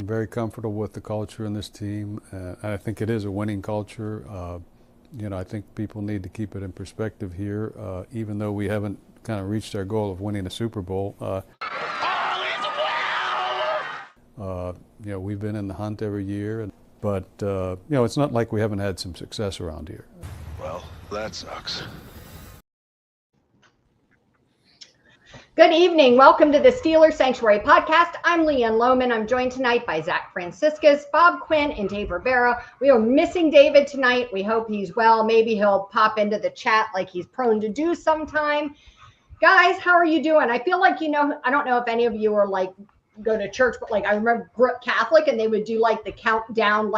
very comfortable with the culture in this team. I think it is a winning culture. I think people need to keep it in perspective here. Even though we haven't kind of reached our goal of winning a Super Bowl, we've been in the hunt every year. But it's not like we haven't had some success around here. Well, that sucks. Good evening. Welcome to the Steelers Sanctuary Podcast. I'm Leanne Lohman. I'm joined tonight by Zach Franciscus, Bob Quinn, and Dave Rivera. We are missing David tonight. We hope he's well. Maybe he'll pop into the chat like he's prone to do sometime. Guys, how are you doing? I feel like, I don't know if any of you are go to church, but I remember Catholic, and they would do the countdown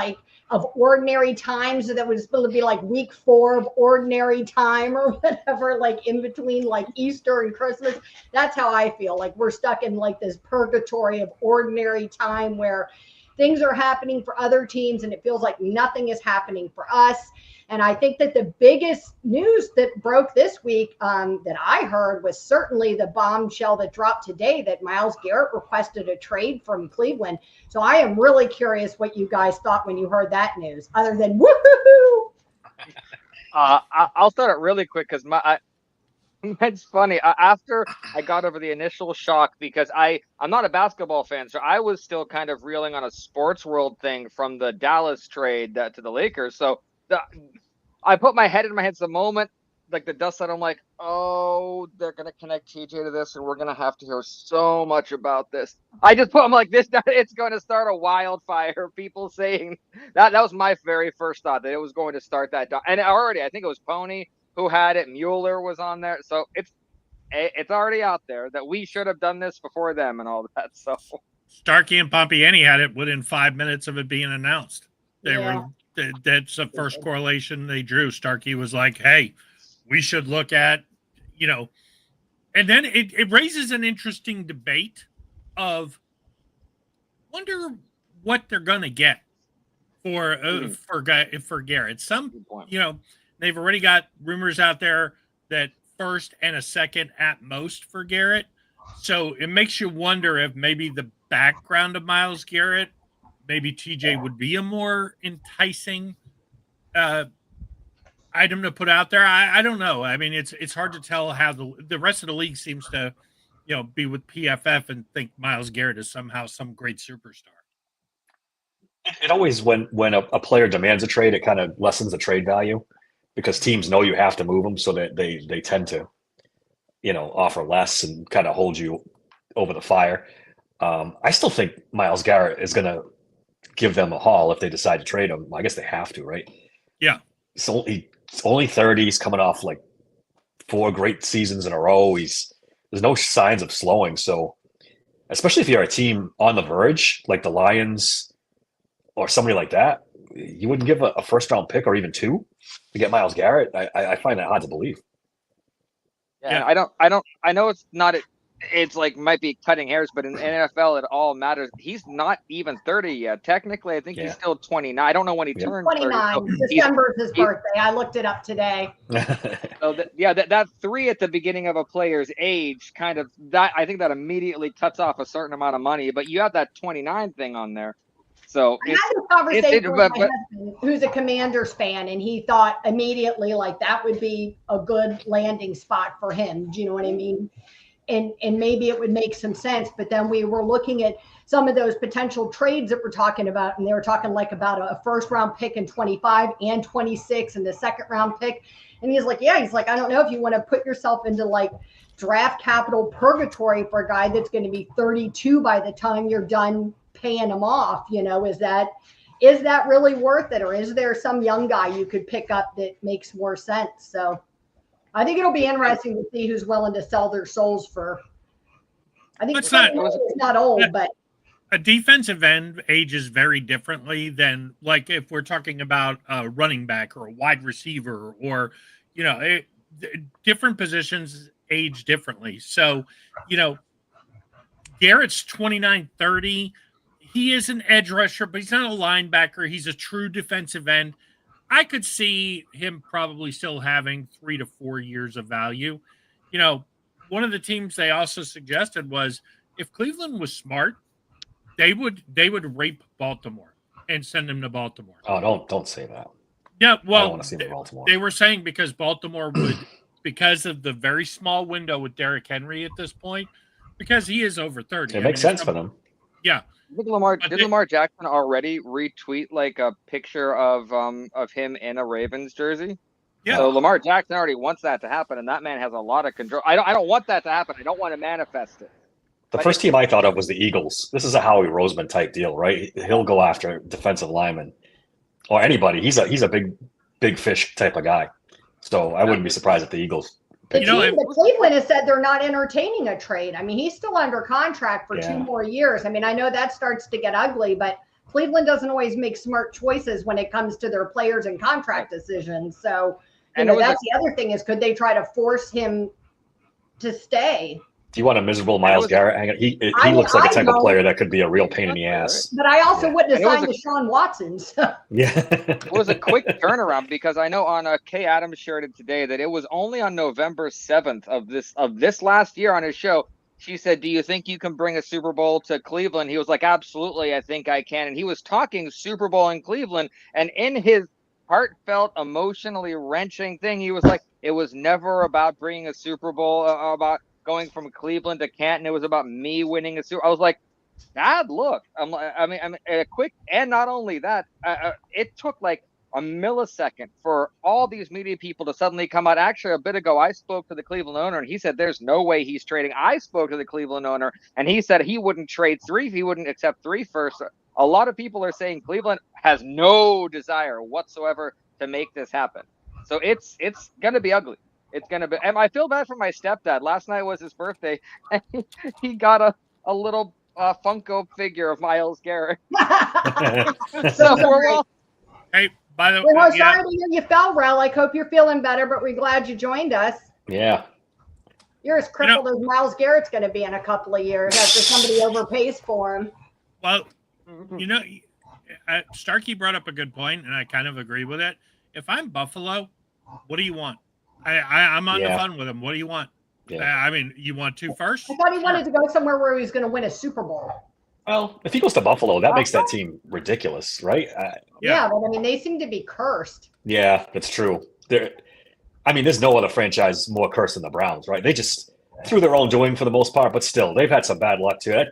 of ordinary times. So that was supposed to be week 4 of ordinary time or whatever, in between Easter and Christmas. That's how I feel. We're stuck in this purgatory of ordinary time where things are happening for other teams and it feels like nothing is happening for us. And I think that the biggest news that broke this week that I heard was certainly the bombshell that dropped today that Myles Garrett requested a trade from Cleveland. So I am really curious what you guys thought when you heard that news, other than woohoo. I'll start it really quick because it's funny. After I got over the initial shock, because I'm not a basketball fan, so I was still kind of reeling on a sports world thing from the Dallas trade to the Lakers. So I put my head in my hands the moment, the dust settled. I'm like, oh, they're going to connect TJ to this, and we're going to have to hear so much about this. I'm like, it's going to start a wildfire. People saying that was my very first thought, that it was going to start that. And already, I think it was Pony who had it. Mueller was on there. So it's already out there that we should have done this before them and all that. So Starkey and Pompiani had it within 5 minutes of it being announced. That's the first correlation they drew. Starkey was like, hey, we should look at, and then it raises an interesting debate of wonder what they're going to get for Garrett. They've already got rumors out there that first and a second at most for Garrett. So it makes you wonder if maybe the background of Myles Garrett, maybe TJ would be a more enticing item to put out there. I don't know. I mean, it's hard to tell how the rest of the league seems to, be with PFF and think Myles Garrett is somehow some great superstar. It always, when a player demands a trade, it kind of lessens the trade value because teams know you have to move them, so that they tend to, offer less and kind of hold you over the fire. I still think Myles Garrett is going to give them a haul if they decide to trade him. I guess they have to, right? Yeah. He's only 30. He's coming off 4 great seasons in a row. There's no signs of slowing. So, especially if you're a team on the verge, like the Lions or somebody like that, you wouldn't give a first round pick or even 2 to get Myles Garrett. I find that hard to believe. Yeah. I know it's not. It's might be cutting hairs, but in NFL, it all matters. He's not even 30 yet. Technically, I think he's still 29. I don't know when he turned 29. 30. December is his birthday. I looked it up today. So that 3 at the beginning of a player's age, kind of that, I think that immediately cuts off a certain amount of money. But you have that 29 thing on there. So I had a conversation with my husband, who's a Commanders fan, and he thought immediately that would be a good landing spot for him. Do you know what I mean? And maybe it would make some sense. But then we were looking at some of those potential trades that we're talking about, and they were talking about a first round pick in 25 and 26 and the second round pick. And he's like, I don't know if you want to put yourself into draft capital purgatory for a guy that's going to be 32 by the time you're done paying him off. Is that really worth it? Or is there some young guy you could pick up that makes more sense? So I think it'll be interesting to see who's willing to sell their souls for. I think it's not old, but a defensive end ages very differently than if we're talking about a running back or a wide receiver or, different positions age differently. So, Garrett's 29, 30. He is an edge rusher, but he's not a linebacker. He's a true defensive end. I could see him probably still having 3 to 4 years of value. One of the teams they also suggested was if Cleveland was smart, they would rape Baltimore and send him to Baltimore. Oh, don't say that. Yeah, I well, don't want to see him in Baltimore. they were saying because Baltimore would, because of the very small window with Derrick Henry at this point, because he is over 30. It makes sense for them. Yeah. Did Lamar Jackson already retweet like a picture of him in a Ravens jersey? Yeah. So Lamar Jackson already wants that to happen, and that man has a lot of control. I don't want that to happen. I don't want to manifest it. The first team I thought of was the Eagles. This is a Howie Roseman type deal, right? He'll go after defensive linemen or anybody. He's a big fish type of guy. So I wouldn't be surprised if the Eagles. The Cleveland has said they're not entertaining a trade. I mean, he's still under contract for 2 more years. I mean, I know that starts to get ugly, but Cleveland doesn't always make smart choices when it comes to their players and contract decisions. So, that's the other thing is, could they try to force him to stay? Do you want a miserable Myles Garrett? He looks like a type of player that could be a real pain in the ass. But I also wouldn't have signed Deshaun Watson. So. Yeah. It was a quick turnaround because I know on Kay Adams shared it today that it was only on November 7th of this last year on his show. She said, "Do you think you can bring a Super Bowl to Cleveland?" He was like, "Absolutely, I think I can." And he was talking Super Bowl in Cleveland, and in his heartfelt, emotionally wrenching thing, he was like, "It was never about bringing a Super Bowl, about going from Cleveland to Canton. It was about me winning a Super." I was like, "Dad, look." I mean, quick, and not only that, it took like a millisecond for all these media people to suddenly come out. Actually, a bit ago, I spoke to the Cleveland owner, and he said there's no way he's trading. I spoke to the Cleveland owner, and he said he wouldn't trade 3. He wouldn't accept 3 first. A lot of people are saying Cleveland has no desire whatsoever to make this happen. So it's going to be ugly. It's going to be, and I feel bad for my stepdad. Last night was his birthday, and he got a little Funko figure of Myles Garrett. So we're all. Hey, by the way, we're sorry to hear you fell, Rel. I hope you're feeling better, but we're glad you joined us. Yeah. You're as crippled as Myles Garrett's going to be in a couple of years after somebody overpays for him. Well, Starkey brought up a good point, and I kind of agree with it. If I'm Buffalo, what do you want? I'm on the fun with him. What do you want? Yeah. I mean, you want 2 first? I thought he wanted to go somewhere where he was going to win a Super Bowl. Well, if he goes to Buffalo, that makes that team ridiculous, right? Yeah, but I mean, they seem to be cursed. Yeah, that's true. There's no other franchise more cursed than the Browns, right? They just through their own doing for the most part, but still, they've had some bad luck too.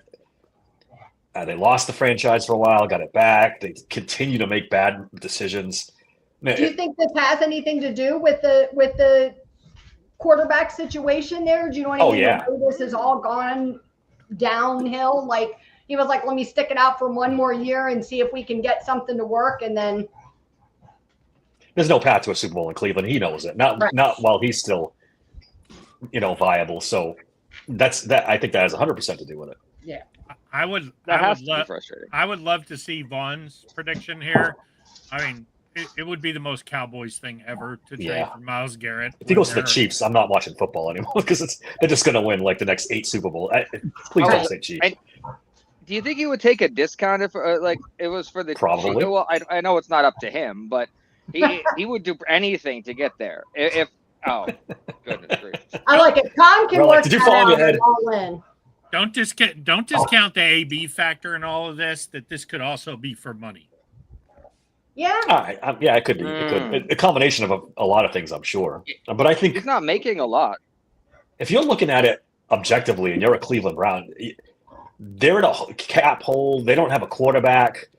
They lost the franchise for a while, got it back. They continue to make bad decisions. Do you think this has anything to do with the quarterback situation there? Do you know anything? Oh, yeah. This has all gone downhill. Like he was like, "Let me stick it out for 1 more year and see if we can get something to work." And then there's no path to a Super Bowl in Cleveland. He knows it. Not while he's still, viable. So that's that. I think that has 100% to do with it. Yeah, I would love to see Vaughn's prediction here. I mean, it would be the most Cowboys thing ever to trade for Myles Garrett. If he goes to the Chiefs, I'm not watching football anymore because they're just going to win like the next 8 Super Bowl. Please don't say Chiefs. Do you think he would take a discount if it was for the probably? Chiefs? Well, I know it's not up to him, but he would do anything to get there. If goodness gracious. I like it. Tom can work. Did you fall on your head? All in. Don't discount the AB factor in all of this. That this could also be for money. Yeah. It could be. It could. A combination of a lot of things, I'm sure. But I think he's not making a lot. If you're looking at it objectively, and you're a Cleveland Brown, they're in a cap hole. They don't have a quarterback.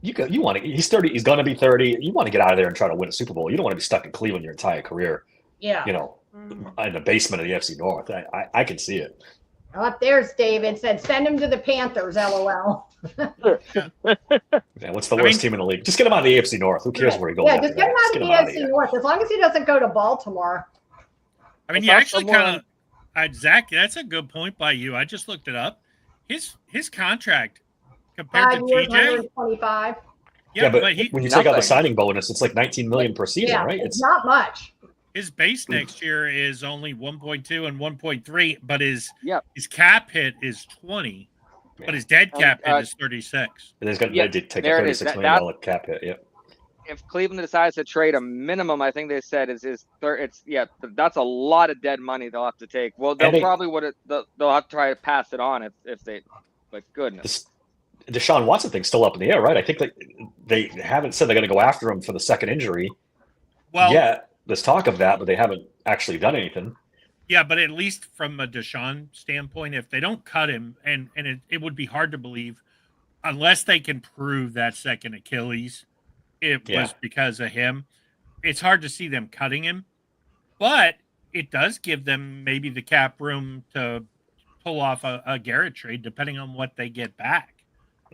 You want to? He's 30. He's going to be 30. You want to get out of there and try to win a Super Bowl. You don't want to be stuck in Cleveland your entire career. Yeah. In the basement of the NFC North. I can see it. Up there's David said, "Send him to the Panthers." LOL. Yeah, what's the worst team in the league? Just get him out of the AFC North. Who cares where he goes? Yeah, just get him out of the AFC North. As long as he doesn't go to Baltimore. I mean, you actually kind of, Zach. That's a good point by you. I just looked it up. His contract compared to TJ, 25. Yeah, but when you take out the signing bonus, it's like $19 million per season, right? It's not much. His base next year is only 1.2 and 1.3, but his cap hit is 20, but his dead cap hit is 36. And he's going to take a $36 million cap hit. Yep. If Cleveland decides to trade a minimum, I think they said that's a lot of dead money they'll have to take. Well, they'll have to try to pass it on if they. but goodness. This Deshaun Watson thing's still up in the air, right? I think they haven't said they're going to go after him for the second injury. Well, yeah, there's talk of that, but they haven't actually done anything. Yeah, but at least from a Deshaun standpoint, if they don't cut him, and it would be hard to believe, unless they can prove that second Achilles, it was because of him. It's hard to see them cutting him, but it does give them maybe the cap room to pull off a Garret trade, depending on what they get back.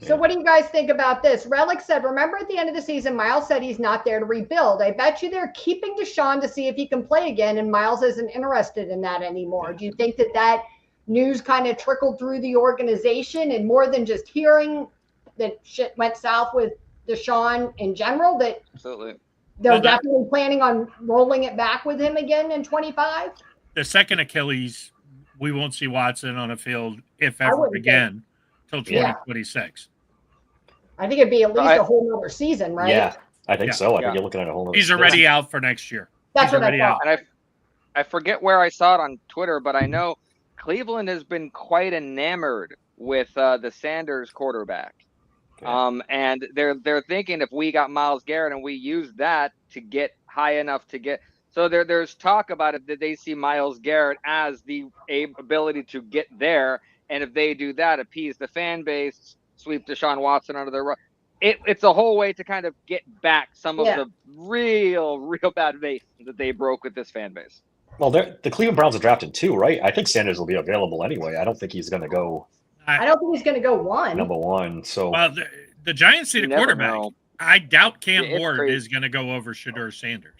So what do you guys think about this? Relic said, remember at the end of the season, Myles said he's not there to rebuild. I bet you they're keeping Deshaun to see if he can play again, and Myles isn't interested in that anymore. Do you think that news kind of trickled through the organization, and more than just hearing that shit went south with Deshaun in general, that Absolutely. they're definitely planning on rolling it back with him again in 25? The second Achilles, we won't see Watson on a field, if ever again, till 2026. I think it'd be at least a whole nother season, right? Yeah, I think so. I think you're looking at a whole nother He's already out for next year. That's what I thought. And I forget where I saw it on Twitter, but I know Cleveland has been quite enamored with the Sanders quarterback. And they're thinking if we got Myles Garrett and we use that to get high enough to get. So there's talk about it that they see Myles Garrett as the ability to get there. And if they do that, appease the fan base, sweep Deshaun Watson under the rug. It's a whole way to kind of get back some of the real bad base that they broke with this fan base. Well, the Cleveland Browns are drafted 2, right? I think Sanders will be available anyway. I don't think he's going to go. I don't think he's going to go number 1. So the Giants need a quarterback. Know. I doubt Cam Ward is going to go over Shedeur Sanders.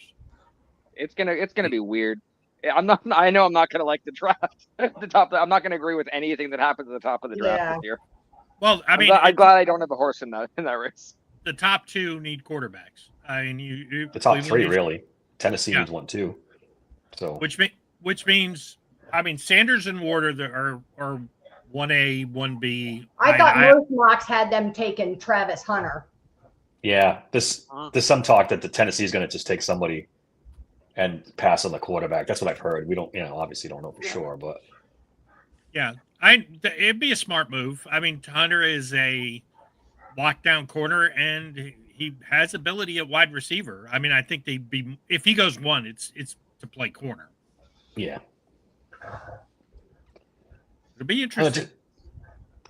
It's gonna be weird. I know I'm not gonna like the draft. I'm not gonna agree with anything that happens at the top of the draft this year. Well, I mean, I'm glad I don't have a horse in that race. The top 2 need quarterbacks. I mean, the top 3 really. Tennessee needs 1 too. So which means, I mean, Sanders and Ward are 1A, 1B. I thought most mocks had them taking Travis Hunter. Yeah, there's some talk that the Tennessee is going to just take somebody and pass on the quarterback. That's what I've heard. We don't, obviously don't know for sure, but yeah, it'd be a smart move. I mean, Hunter is a lockdown corner, and he has ability at wide receiver. I mean, I think they'd be, if he goes 1, it's to play corner. Yeah, it'll be interesting.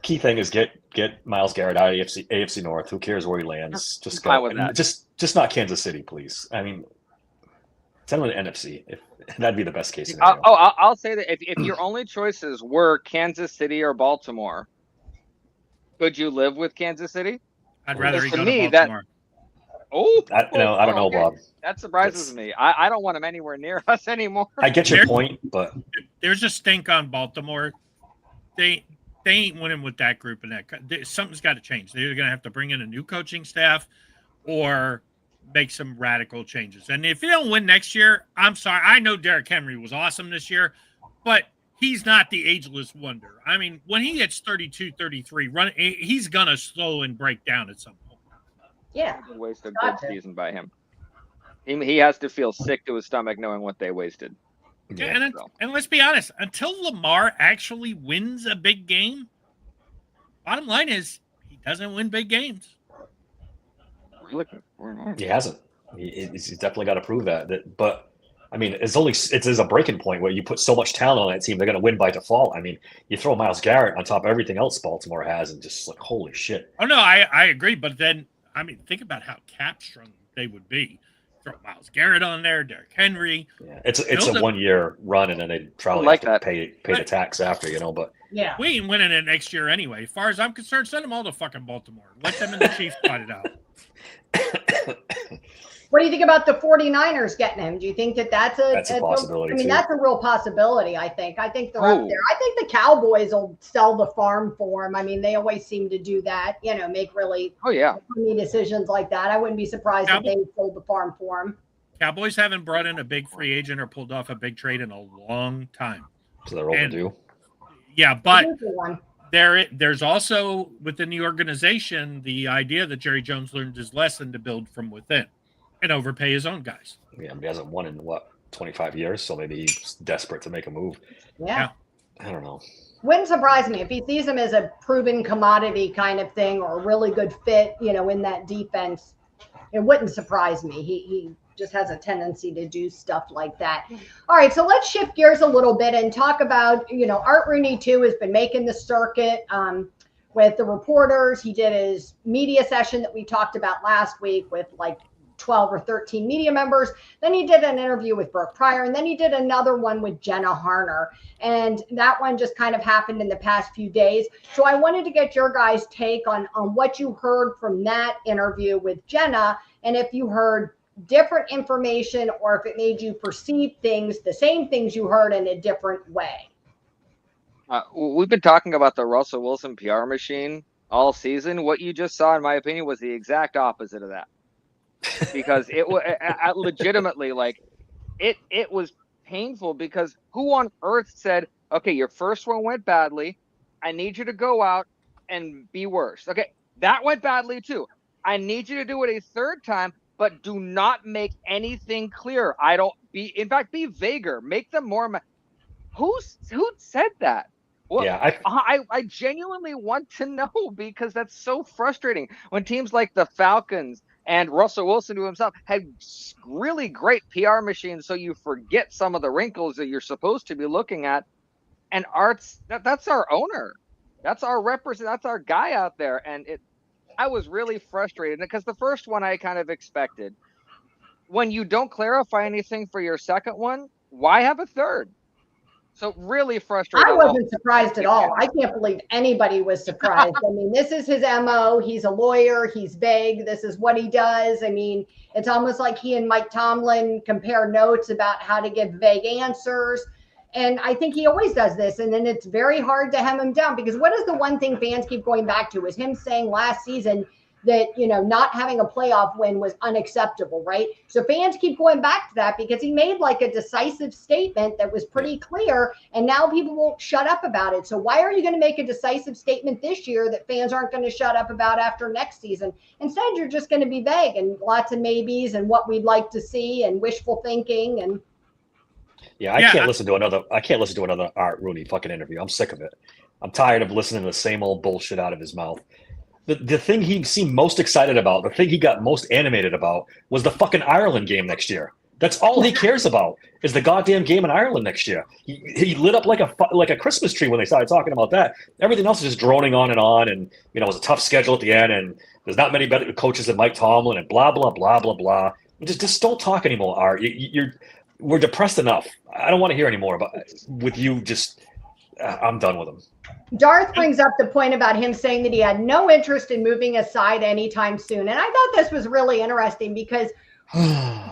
Key thing is get Myles Garrett out of AFC North. Who cares where he lands? Just go. Just not Kansas City, please. I mean, send him to NFC. That'd be the best case scenario. I'll say that if your only choices were Kansas City or Baltimore, could you live with Kansas City? I'd rather he go to Baltimore. I don't know, Bob. That surprises me. I don't want him anywhere near us anymore. I get your point, but there's a stink on Baltimore. They ain't winning with that group, and something's got to change. They're going to have to bring in a new coaching staff, or make some radical changes. And if you don't win next year, I'm sorry. I know Derrick Henry was awesome this year, but he's not the ageless wonder. I mean, when he gets 32, 33, he's going to slow and break down at some point. Yeah. Waste a good season by him. He has to feel sick to his stomach knowing what they wasted. Yeah, and let's be honest, until Lamar actually wins a big game, bottom line is he doesn't win big games. He hasn't. He's definitely got to prove that. But I mean, it's a breaking point where you put so much talent on that team, they're going to win by default. I mean, you throw Myles Garrett on top of everything else Baltimore has, and just like, holy shit. Oh no, I agree. But then, I mean, think about how cap strung they would be. Throw Myles Garrett on there, Derrick Henry. Yeah, it's a 1-year run, and then they probably have to pay the tax after, But yeah, we ain't winning it next year anyway. As far as I'm concerned, send them all to fucking Baltimore. Let them and the Chiefs fight it out. What do you think about the 49ers getting him? Do you think that's a possibility? I mean, that's a real possibility. I think they're up there. I think the Cowboys will sell the farm for him. I mean, they always seem to do that. Make really funny decisions like that. I wouldn't be surprised if they sold the farm for him. Cowboys haven't brought in a big free agent or pulled off a big trade in a long time. So they're overdue. Yeah, but there's also within the organization the idea that Jerry Jones learned his lesson to build from within and overpay his own guys. Yeah, but he hasn't won in 25 years, so maybe he's desperate to make a move. Yeah. I don't know. Wouldn't surprise me if he sees him as a proven commodity kind of thing or a really good fit, in that defense. It wouldn't surprise me. He just has a tendency to do stuff like that. All right, so let's shift gears a little bit and talk about, Art Rooney too has been making the circuit with the reporters. He did his media session that we talked about last week with like 12 or 13 media members. Then he did an interview with Brooke Pryor, and then he did another one with Jenna Harner. And that one just kind of happened in the past few days. So I wanted to get your guys' take on what you heard from that interview with Jenna, and if you heard different information or if it made you perceive things, the same things you heard in a different way. We've been talking about the Russell Wilson PR machine all season. What you just saw, in my opinion, was the exact opposite of that. Because it was legitimately like it was painful, because who on earth said, okay, your first one went badly, I need you to go out and be worse. Okay, that went badly too. I need you to do it a third time, but do not make anything clear. In fact, be vaguer, make them more. Who said that? Well, yeah, I genuinely want to know, because that's so frustrating when teams like the Falcons and Russell Wilson to himself had really great PR machines, so you forget some of the wrinkles that you're supposed to be looking at. And that's our owner. That's our that's our guy out there. And I was really frustrated, because the first one I kind of expected. When you don't clarify anything for your second one, why have a third? So really frustrating. I wasn't surprised at all. I can't believe anybody was surprised. I mean, this is his MO. He's a lawyer. He's vague. This is what he does. I mean, it's almost like he and Mike Tomlin compare notes about how to give vague answers. And I think he always does this. And then it's very hard to hem him down, because what is the one thing fans keep going back to is him saying last season that, not having a playoff win was unacceptable, right? So fans keep going back to that because he made like a decisive statement that was pretty clear, and now people won't shut up about it. So why are you going to make a decisive statement this year that fans aren't going to shut up about after next season? Instead, you're just going to be vague and lots of maybes and what we'd like to see and wishful thinking. And I can't listen to another Art Rooney fucking interview. I'm sick of it. I'm tired of listening to the same old bullshit out of his mouth. The thing he seemed most excited about, the thing he got most animated about, was the fucking Ireland game next year. That's all he cares about, is the goddamn game in Ireland next year. He lit up like a Christmas tree when they started talking about that. Everything else is just droning on, and it was a tough schedule at the end, and there's not many better coaches than Mike Tomlin, and blah blah blah blah blah. Just don't talk anymore, Art. We're depressed enough. I don't want to hear anymore with you. I'm done with him. Darth brings up the point about him saying that he had no interest in moving aside anytime soon. And I thought this was really interesting, because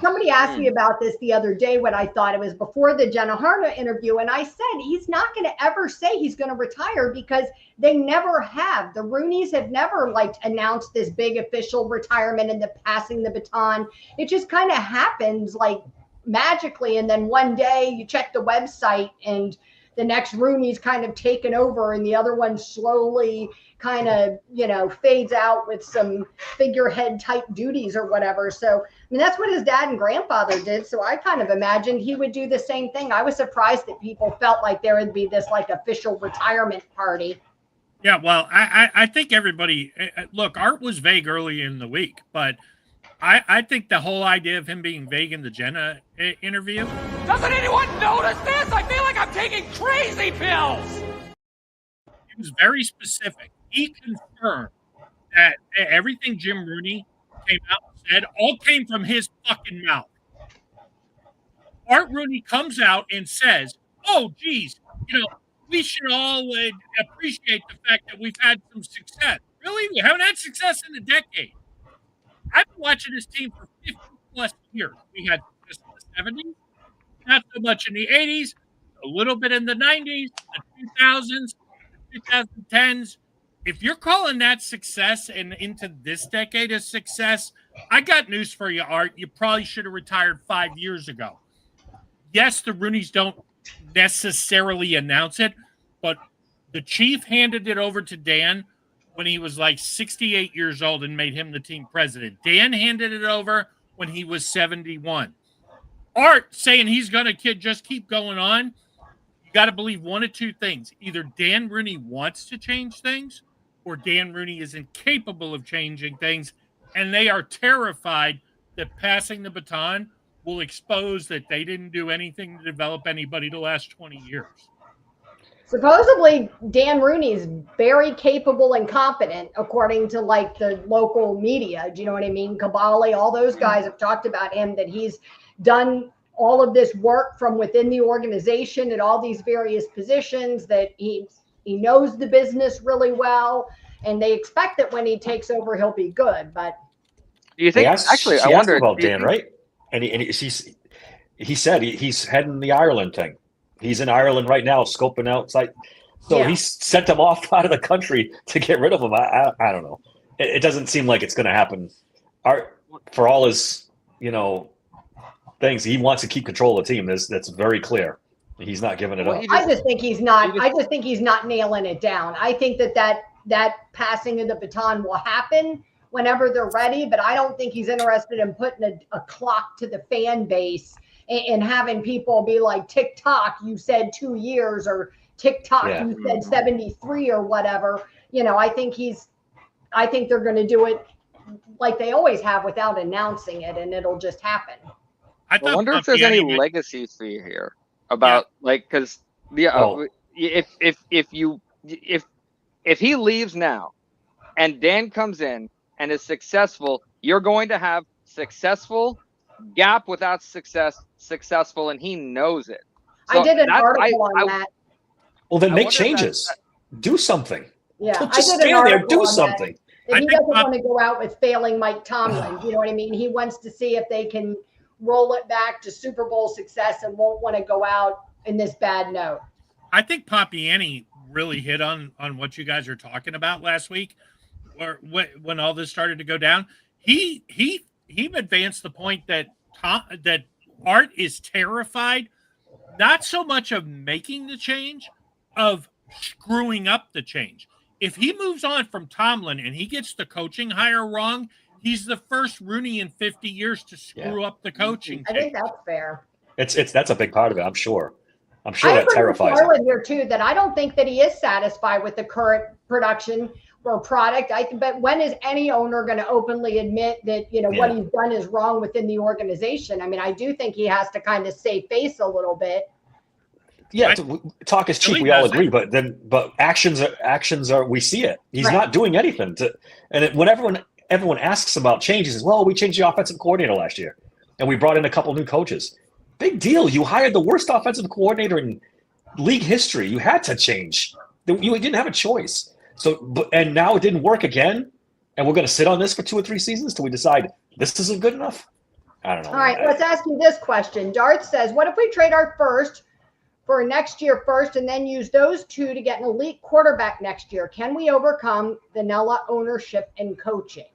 somebody asked me about this the other day, what I thought. It was before the Jenna Harner interview. And I said, he's not going to ever say he's going to retire, because they never have. The Rooneys have never announced this big official retirement and the passing the baton. It just kind of happens magically. And then one day you check the website and the next Rooney's kind of taken over, and the other one slowly kind of, fades out with some figurehead type duties or whatever. So, I mean, that's what his dad and grandfather did. So I kind of imagined he would do the same thing. I was surprised that people felt like there would be this official retirement party. Yeah, well, I think everybody, look, Art was vague early in the week, but I think the whole idea of him being vague in the Jenna interview. Doesn't anyone notice this? I feel like I'm taking crazy pills. He was very specific. He confirmed that everything Jim Rooney came out and said all came from his fucking mouth. Art Rooney comes out and says, oh, geez, we should all appreciate the fact that we've had some success. Really? We haven't had success in a decade. I've been watching this team for 50 plus years. We had success in the 70s, not so much in the 80s, a little bit in the 90s, the 2000s, the 2010s. If you're calling that success and into this decade as success, I got news for you, Art. You probably should have retired 5 years ago. Yes, the Rooneys don't necessarily announce it, but the chief handed it over to Dan when he was 68 years old and made him the team president. Dan handed it over when he was 71. Art saying he's going to just keep going on. you got to believe one of two things. Either Dan Rooney wants to change things or Dan Rooney is incapable of changing things. And they are terrified that passing the baton will expose that they didn't do anything to develop anybody the last 20 years. Supposedly, Dan Rooney is very capable and competent, according to like the local media. Do you know what I mean? Kabali, all those guys have talked about him, that he's done all of this work from within the organization at all these various positions, that he knows the business really well, and they expect that when he takes over, he'll be good. But do you think? I wonder about Dan, right? And he said he's heading the Ireland thing. He's in Ireland right now, scoping outside. So he sent him off out of the country to get rid of him. I don't know. It doesn't seem like it's going to happen. For all his, things, he wants to keep control of the team. That's very clear. He's not giving it up. I just think he's not. I just think he's not nailing it down. I think that passing of the baton will happen whenever they're ready, but I don't think he's interested in putting a clock to the fan base and having people be like, TikTok, you said 2 years, or TikTok, you said 73 or whatever. I think they're going to do it like they always have without announcing it, and it'll just happen. I wonder if there's any legacy fee here about because if he leaves now and Dan comes in and is successful, you're going to have successful gap without successful, and he knows it. So I did an article on that. Well, then make changes. Do something. Yeah, Don't just stand there. Do something. He doesn't want to go out with failing Mike Tomlin. You know what I mean? He wants to see if they can roll it back to Super Bowl success and won't want to go out in this bad note. I think Pompiani really hit on what you guys are talking about last week, or when all this started to go down. He advanced the point that Art is terrified, not so much of making the change, of screwing up the change. If he moves on from Tomlin and he gets the coaching hire wrong, he's the first Rooney in 50 years to screw up the coaching. I think that's fair. That's a big part of it. I'm sure that terrifies him. Here too, that I don't think that he is satisfied with the current production or product. But when is any owner going to openly admit that what he's done is wrong within the organization? I mean, I do think he has to kind of save face a little bit. Yeah, talk is cheap. We all agree, but actions are. We see it. He's not doing anything. When everyone asks about change, he says, "Well, we changed the offensive coordinator last year, and we brought in a couple new coaches. Big deal. You hired the worst offensive coordinator in league history. You had to change. You didn't have a choice. And now it didn't work again, and we're going to sit on this for 2 or 3 seasons till we decide this isn't good enough. I don't know. All right, let's ask you this question. Darth says, "What if we trade our first for next year first, and then use those 2 to get an elite quarterback next year? Can we overcome vanilla ownership and coaching?"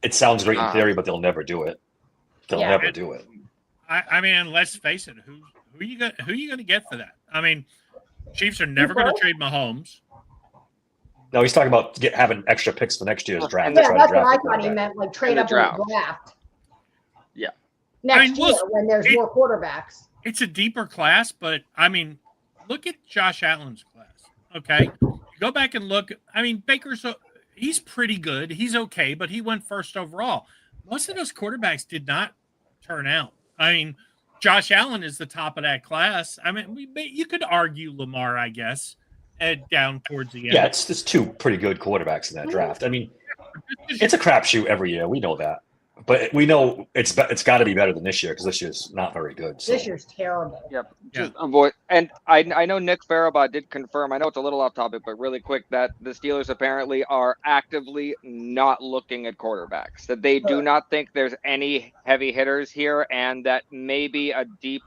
It sounds great in theory, but they'll never do it. They'll never do it. I mean, let's face it. Who are you going to get for that? I mean, Chiefs are never going to trade Mahomes. No, he's talking about having extra picks for next year's draft. Yeah, that's what I thought he meant, like trade up in the draft. Yeah. Next year when there's more quarterbacks. It's a deeper class, but I mean, look at Josh Allen's class. Okay. Go back and look. I mean, he's pretty good. He's okay, but he went first overall. Most of those quarterbacks did not turn out. I mean, Josh Allen is the top of that class. I mean, you could argue Lamar, I guess, down towards the end. Yeah, it's 2 pretty good quarterbacks in that draft. I mean, it's a crapshoot every year. We know that. But we know it's got to be better than this year, because this year's not very good. So. This year's terrible. Yep. Just avoid. And I know Nick Farabot did confirm. I know it's a little off topic, but really quick, that the Steelers apparently are actively not looking at quarterbacks. That they do not think there's any heavy hitters here, and that maybe a deep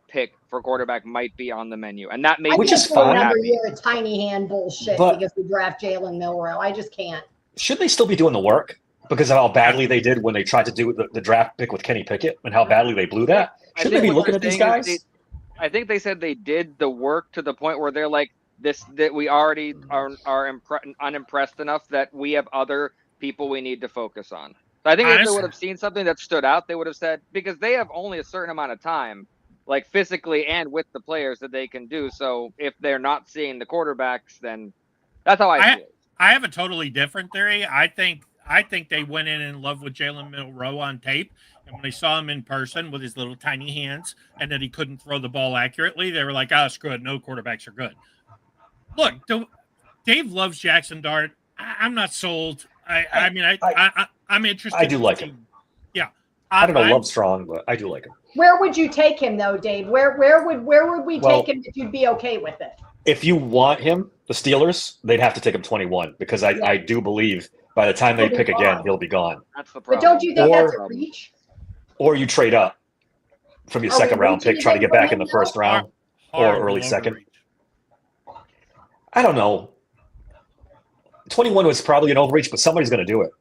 pick for quarterback might be on the menu, and that may which is fine. Another year of tiny hand bullshit because we draft Jalen Milroe. I just can't. Should they still be doing the work? Because of how badly they did when they tried to do the draft pick with Kenny Pickett, and how badly they blew that. Should they be looking at these guys? I think they said they did the work to the point where they're like, that we already are unimpressed enough that we have other people we need to focus on. So I think if they would have seen something that stood out, they would have said, because they have only a certain amount of time like physically and with the players that they can do. So if they're not seeing the quarterbacks, then that's how I see it. I have a totally different theory. I think they went in love with Jalen Milroe on tape, and when they saw him in person with his little tiny hands, and that he couldn't throw the ball accurately, they were like, "Oh, screw it, no quarterbacks are good." Look, Dave loves Jackson Dart. I'm not sold. I'm interested. I do like him. Yeah, I don't know, love strong, but I do like him. Where would you take him though, Dave? Where would we take him if you'd be okay with it? If you want him, the Steelers, they'd have to take him 21 because I do believe by the time they pick again, he'll be gone. That's the problem. But don't you think that's a reach? Or you trade up from your second round pick, try to get back in the first round or early second. I don't know. 21 was probably an overreach, but somebody's going to do it.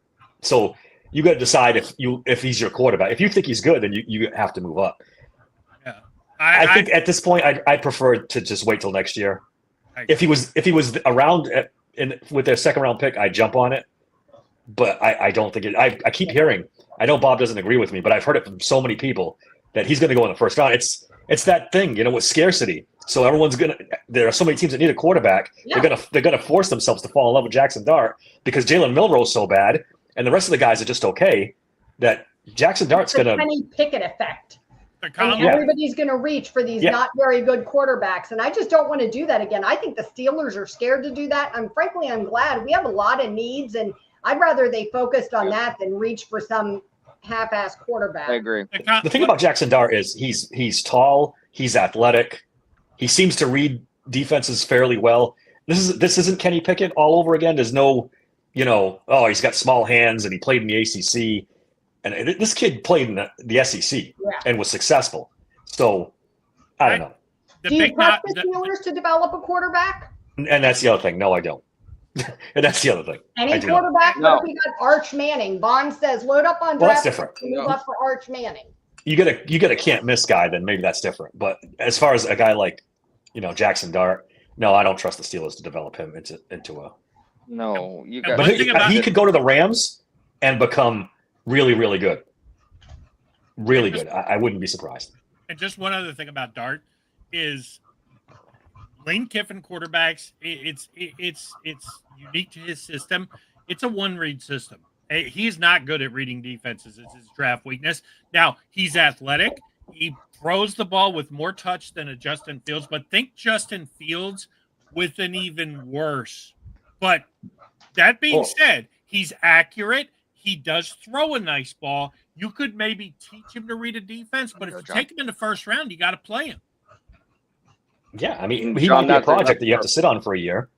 So you got to decide if he's your quarterback. If you think he's good, then you have to move up. Yeah, I think at this point, I prefer to just wait till next year. If he was around with their second round pick, I'd jump on it. But I don't think it. I keep hearing. I know Bob doesn't agree with me, but I've heard it from so many people that he's going to go in the first round. It's that thing, with scarcity. So everyone's gonna. There are so many teams that need a quarterback. Yeah. They're gonna force themselves to fall in love with Jackson Dart because Jalen Milroe's so bad, and the rest of the guys are just okay. That Jackson Dart's gonna Kenny Pickett effect. And everybody's going to reach for these not very good quarterbacks. And I just don't want to do that again. I think the Steelers are scared to do that. I'm glad we have a lot of needs, and I'd rather they focused on that than reach for some half-ass quarterback. I agree. The thing about Jackson Dart is he's tall, he's athletic, he seems to read defenses fairly well. This isn't Kenny Pickett all over again. There's no, he's got small hands and he played in the ACC. And this kid played in the SEC and was successful. So, I don't know. Do you trust the Steelers to develop a quarterback? And that's the other thing. No, I don't. And that's the other thing. Any quarterback? No. What if we got Arch Manning? Bond says, load up on draft. Well, that's different. Move up for Arch Manning. You get a can't miss guy, then maybe that's different. But as far as a guy like, Jackson Dart, no, I don't trust the Steelers to develop him into a. No, But he could go to the Rams and become really, really good. Really good. I wouldn't be surprised. And just one other thing about Dart is Lane Kiffin quarterbacks. It's unique to his system. It's a one-read system. He's not good at reading defenses. It's his draft weakness. Now, he's athletic. He throws the ball with more touch than a Justin Fields, but think Justin Fields with an even worse. But that being said, he's accurate. He does throw a nice ball. You could maybe teach him to read a defense, but if you take him in the first round, you got to play him. Yeah, I mean, he might be a project that you have to sit on for a year.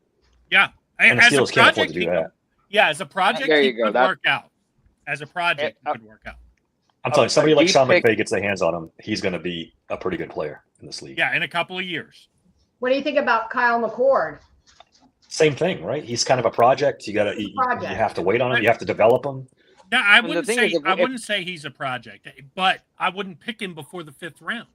Yeah. And the Steelers can't afford to do that. Yeah, as a project, it could work out. As a project, it could work out. I'm telling you, somebody like Sean McVay gets their hands on him, he's going to be a pretty good player in this league. Yeah, in a couple of years. What do you think about Kyle McCord? Same thing, right? He's kind of a project. You have to wait on him. You have to develop him. No, I wouldn't say he's a project, but I wouldn't pick him before the fifth round.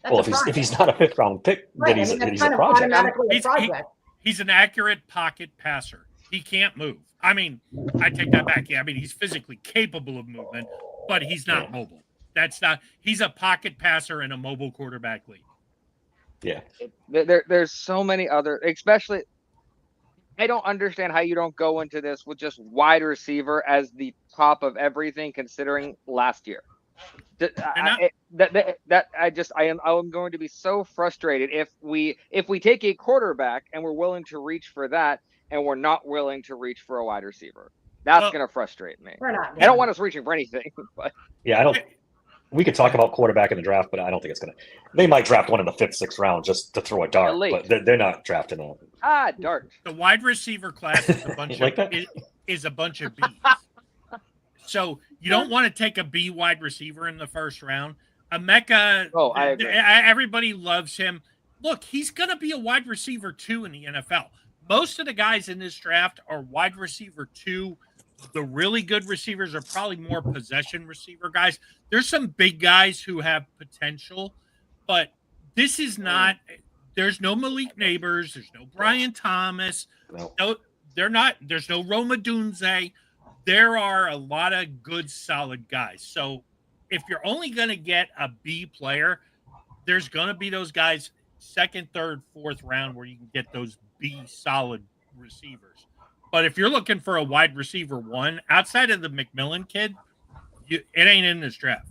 If he's not a fifth round pick, then he's a project. He's an accurate pocket passer. He can't move. I mean, I take that back. Yeah, I mean, he's physically capable of movement, but he's not mobile. He's a pocket passer in a mobile quarterback league. Yeah. There's so many other, especially, I don't understand how you don't go into this with just wide receiver as the top of everything, considering last year. I am going to be so frustrated if we take a quarterback and we're willing to reach for that and we're not willing to reach for a wide receiver. That's going to frustrate me. We're not. I don't want us reaching for anything. But yeah, I don't. We could talk about quarterback in the draft, but I don't think it's going to. They might draft one in the 5th, 6th round just to throw a dart, but they're not drafting a dart. The wide receiver class is a bunch is a bunch of B's. So you don't want to take a B wide receiver in the first round. Emeka, I agree. Everybody loves him. Look, he's going to be a wide receiver 2 in the NFL. Most of the guys in this draft are wide receiver 2. The really good receivers are probably more possession receiver guys. There's some big guys who have potential, but this is not. There's no Malik Neighbors. There's no Brian Thomas. No, they're not. There's no Roma Dunze. There are a lot of good, solid guys. So if you're only going to get a B player, there's going to be those guys second, third, fourth round where you can get those B solid receivers. But if you're looking for a wide receiver one outside of the McMillan kid, it ain't in this draft.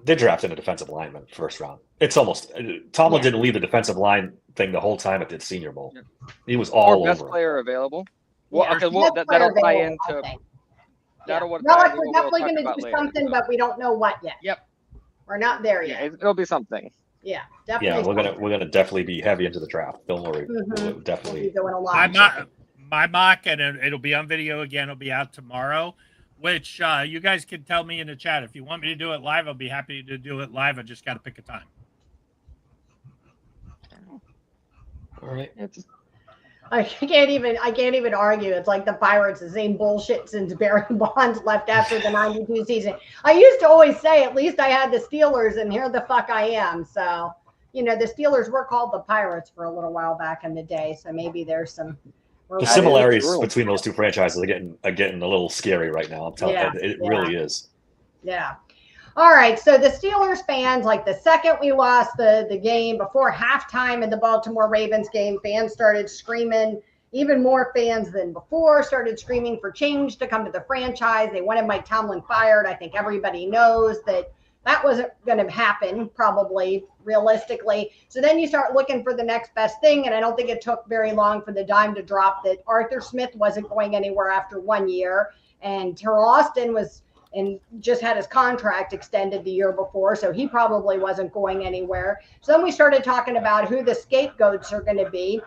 They drafted a defensive lineman first round. It's almost Tomlin didn't leave the defensive line thing the whole time at the Senior Bowl. He was all best over. player available. Well, Yeah. okay, well that'll tie into. Yeah. What Not tie like into we're what we'll definitely talk going to about do later, something, so. but we don't know what yet. Yep. We're not there Yeah, yet. it'll be something. Yeah, definitely. Yeah, we're gonna definitely be heavy into the draft. Don't worry. We'll We'll definitely. be doing a lot. My mock, and it'll be on video again. It'll be out tomorrow, which you guys can tell me in the chat. If you want me to do it live, I'll be happy to do it live. I just got to pick a time. All right. I can't even argue. It's like the Pirates, the same bullshit since Barry Bonds left after the 92 season. I used to always say, at least I had the Steelers, and here the fuck I am. So, the Steelers were called the Pirates for a little while back in the day. So maybe there's some. The similarities between those two franchises are getting a little scary right now. I'm telling you, it really is. Yeah. All right. So the Steelers fans, like the second we lost the game, before halftime in the Baltimore Ravens game, fans started screaming. Even more fans than before started screaming for change to come to the franchise. They wanted Mike Tomlin fired. I think everybody knows that wasn't going to happen, probably realistically. So then you start looking for the next best thing. And I don't think it took very long for the dime to drop that Arthur Smith wasn't going anywhere after 1 year. And Terrell Austin and just had his contract extended the year before. So he probably wasn't going anywhere. So then we started talking about who the scapegoats are going to be.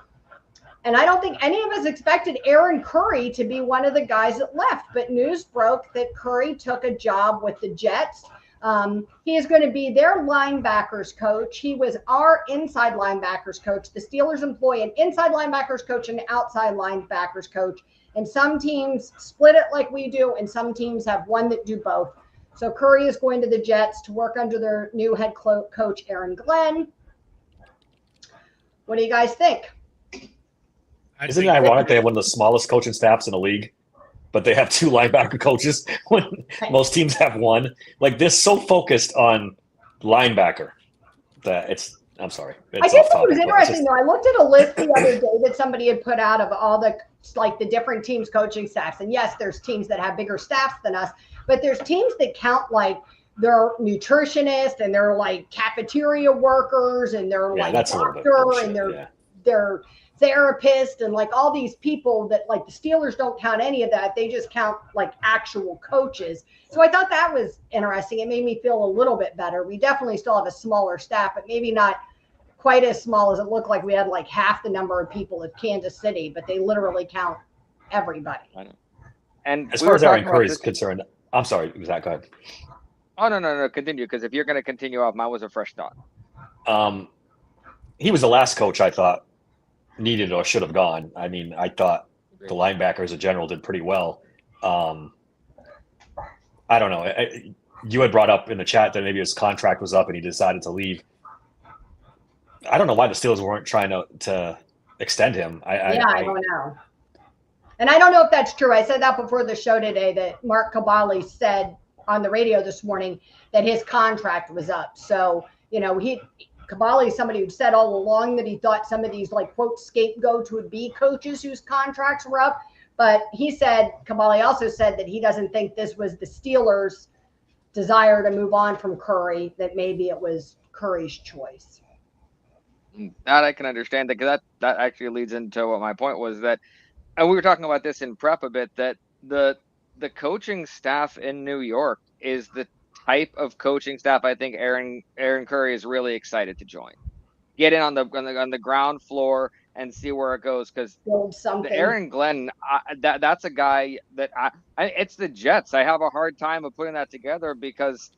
And I don't think any of us expected Aaron Curry to be one of the guys that left. But news broke that Curry took a job with the Jets. He is going to be their linebackers coach. He was our inside linebackers coach. The Steelers employ an inside linebackers coach and an outside linebackers coach. And some teams split it like we do, and some teams have one that do both. So Curry is going to the Jets to work under their new head coach, Aaron Glenn. What do you guys think? Isn't it ironic they have one of the smallest coaching staffs in the league, but they have two linebacker coaches when most teams have one? Like, they're so focused on linebacker that it's – I'm sorry. I did think it was interesting, though. I looked at a list the other day that somebody had put out of all the different teams' coaching staffs. And yes, there's teams that have bigger staffs than us, but there's teams that count like their nutritionists and they're like cafeteria workers and they're like doctor and they're therapist and like all these people that like the Steelers don't count any of that. They just count like actual coaches. So I thought that was interesting. It made me feel a little bit better. We definitely still have a smaller staff, but maybe not quite as small as it looked like. We had like half the number of people at Kansas City, but they literally count everybody. And as far as Aaron Curry is concerned, I'm sorry, Zach, go ahead. Oh, no, continue, because if you're going to continue off, mine was a fresh thought. He was the last coach I thought needed or should have gone. I mean, I thought the linebackers in general did pretty well. I don't know. You had brought up in the chat that maybe his contract was up and he decided to leave. I don't know why the Steelers weren't trying to extend him. I don't know. And I don't know if that's true. I said that before the show today that Mark Cabali said on the radio this morning that his contract was up. So, Cabali is somebody who said all along that he thought some of these like quote scapegoats would be coaches whose contracts were up. But Cabali also said that he doesn't think this was the Steelers' desire to move on from Curry, that maybe it was Curry's choice. That I can understand, because that actually leads into what my point was, that, and we were talking about this in prep a bit, that the coaching staff in New York is the type of coaching staff I think Aaron Curry is really excited to join. Get in on the ground floor and see where it goes, because Aaron Glenn, that's a guy that it's the Jets. I have a hard time of putting that together because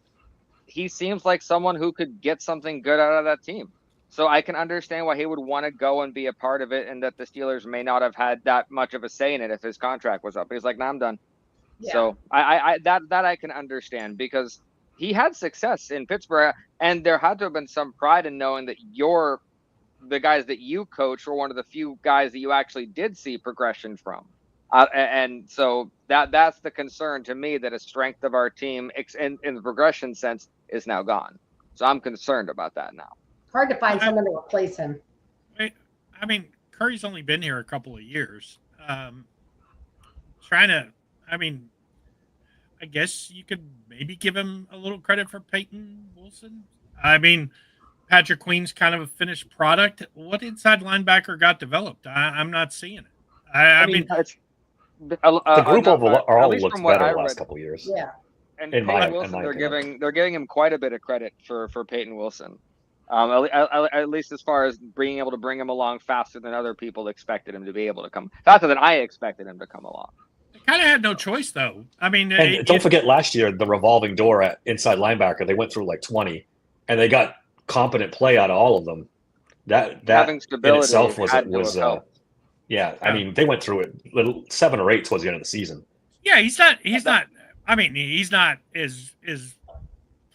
he seems like someone who could get something good out of that team. So I can understand why he would want to go and be a part of it, and that the Steelers may not have had that much of a say in it if his contract was up. He's like, "Nah, I'm done." Yeah. So that I can understand, because he had success in Pittsburgh, and there had to have been some pride in knowing that the guys that you coach were one of the few guys that you actually did see progression from. And so that's the concern to me, that a strength of our team in the progression sense is now gone. So I'm concerned about that now. Hard to find someone to replace him. I mean, Curry's only been here a couple of years. I guess you could maybe give him a little credit for Peyton Wilson. I mean, Patrick Queen's kind of a finished product. What inside linebacker got developed? I'm not seeing it. I mean, the group overall least looks from what better I the last read. couple of years. Yeah. And In Peyton my Wilson, they're opinion. giving him quite a bit of credit for Peyton Wilson. At least as far as being able to bring him along faster than other people expected him to be able to come, faster than I expected him to come along. they kind of had no choice, though. I mean, And don't forget last year, the revolving door at inside linebacker, they went through like 20, and they got competent play out of all of them. That Having in stability itself was had to have helped. yeah. I mean, they went through it 7 or 8 towards the end of the season. yeah, he's not. I mean, he's not as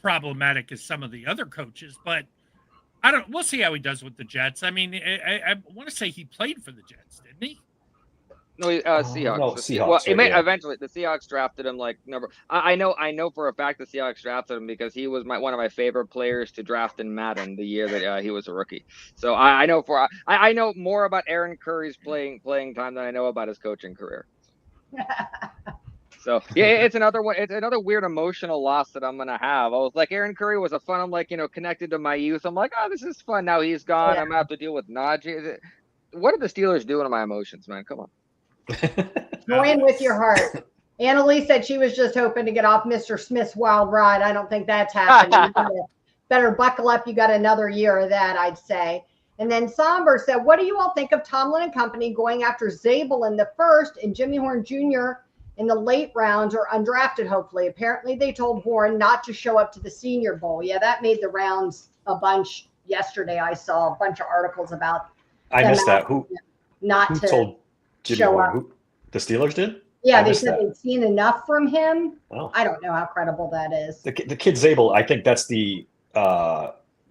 problematic as some of the other coaches, but we'll see how he does with the Jets. I mean, I want to say he played for the Jets, didn't he? No, Seahawks. no, Seahawks, Well, right, yeah. eventually the Seahawks drafted him like number. I know for a fact the Seahawks drafted him because he was one of my favorite players to draft in Madden the year that he was a rookie. So I know I know more about Aaron Curry's playing time than I know about his coaching career. So yeah, it's another one. It's another weird emotional loss that I'm gonna have. I was like, Aaron Curry was a fun. I'm like, connected to my youth. I'm like, oh, this is fun. Now he's gone. Yeah. I'm gonna have to deal with Najee. What are the Steelers doing to my emotions, man? Come on. Go in with your heart. Annalise said she was just hoping to get off Mr. Smith's wild ride. I don't think that's happening. You better buckle up. You got another year of that, I'd say. And then Somber said, what do you all think of Tomlin and company going after Zabel in the first and Jimmy Horn Jr. in the late rounds or undrafted, hopefully? Apparently they told Horn not to show up to the Senior Bowl. Yeah, that made the rounds a bunch yesterday. I saw a bunch of articles about I missed that. Who told Jimmy show Horn? up. Who, the Steelers did? Yeah, I they missed said that. they'd seen enough from him. Oh. I don't know how credible that is. The kid Zabel, I think that's the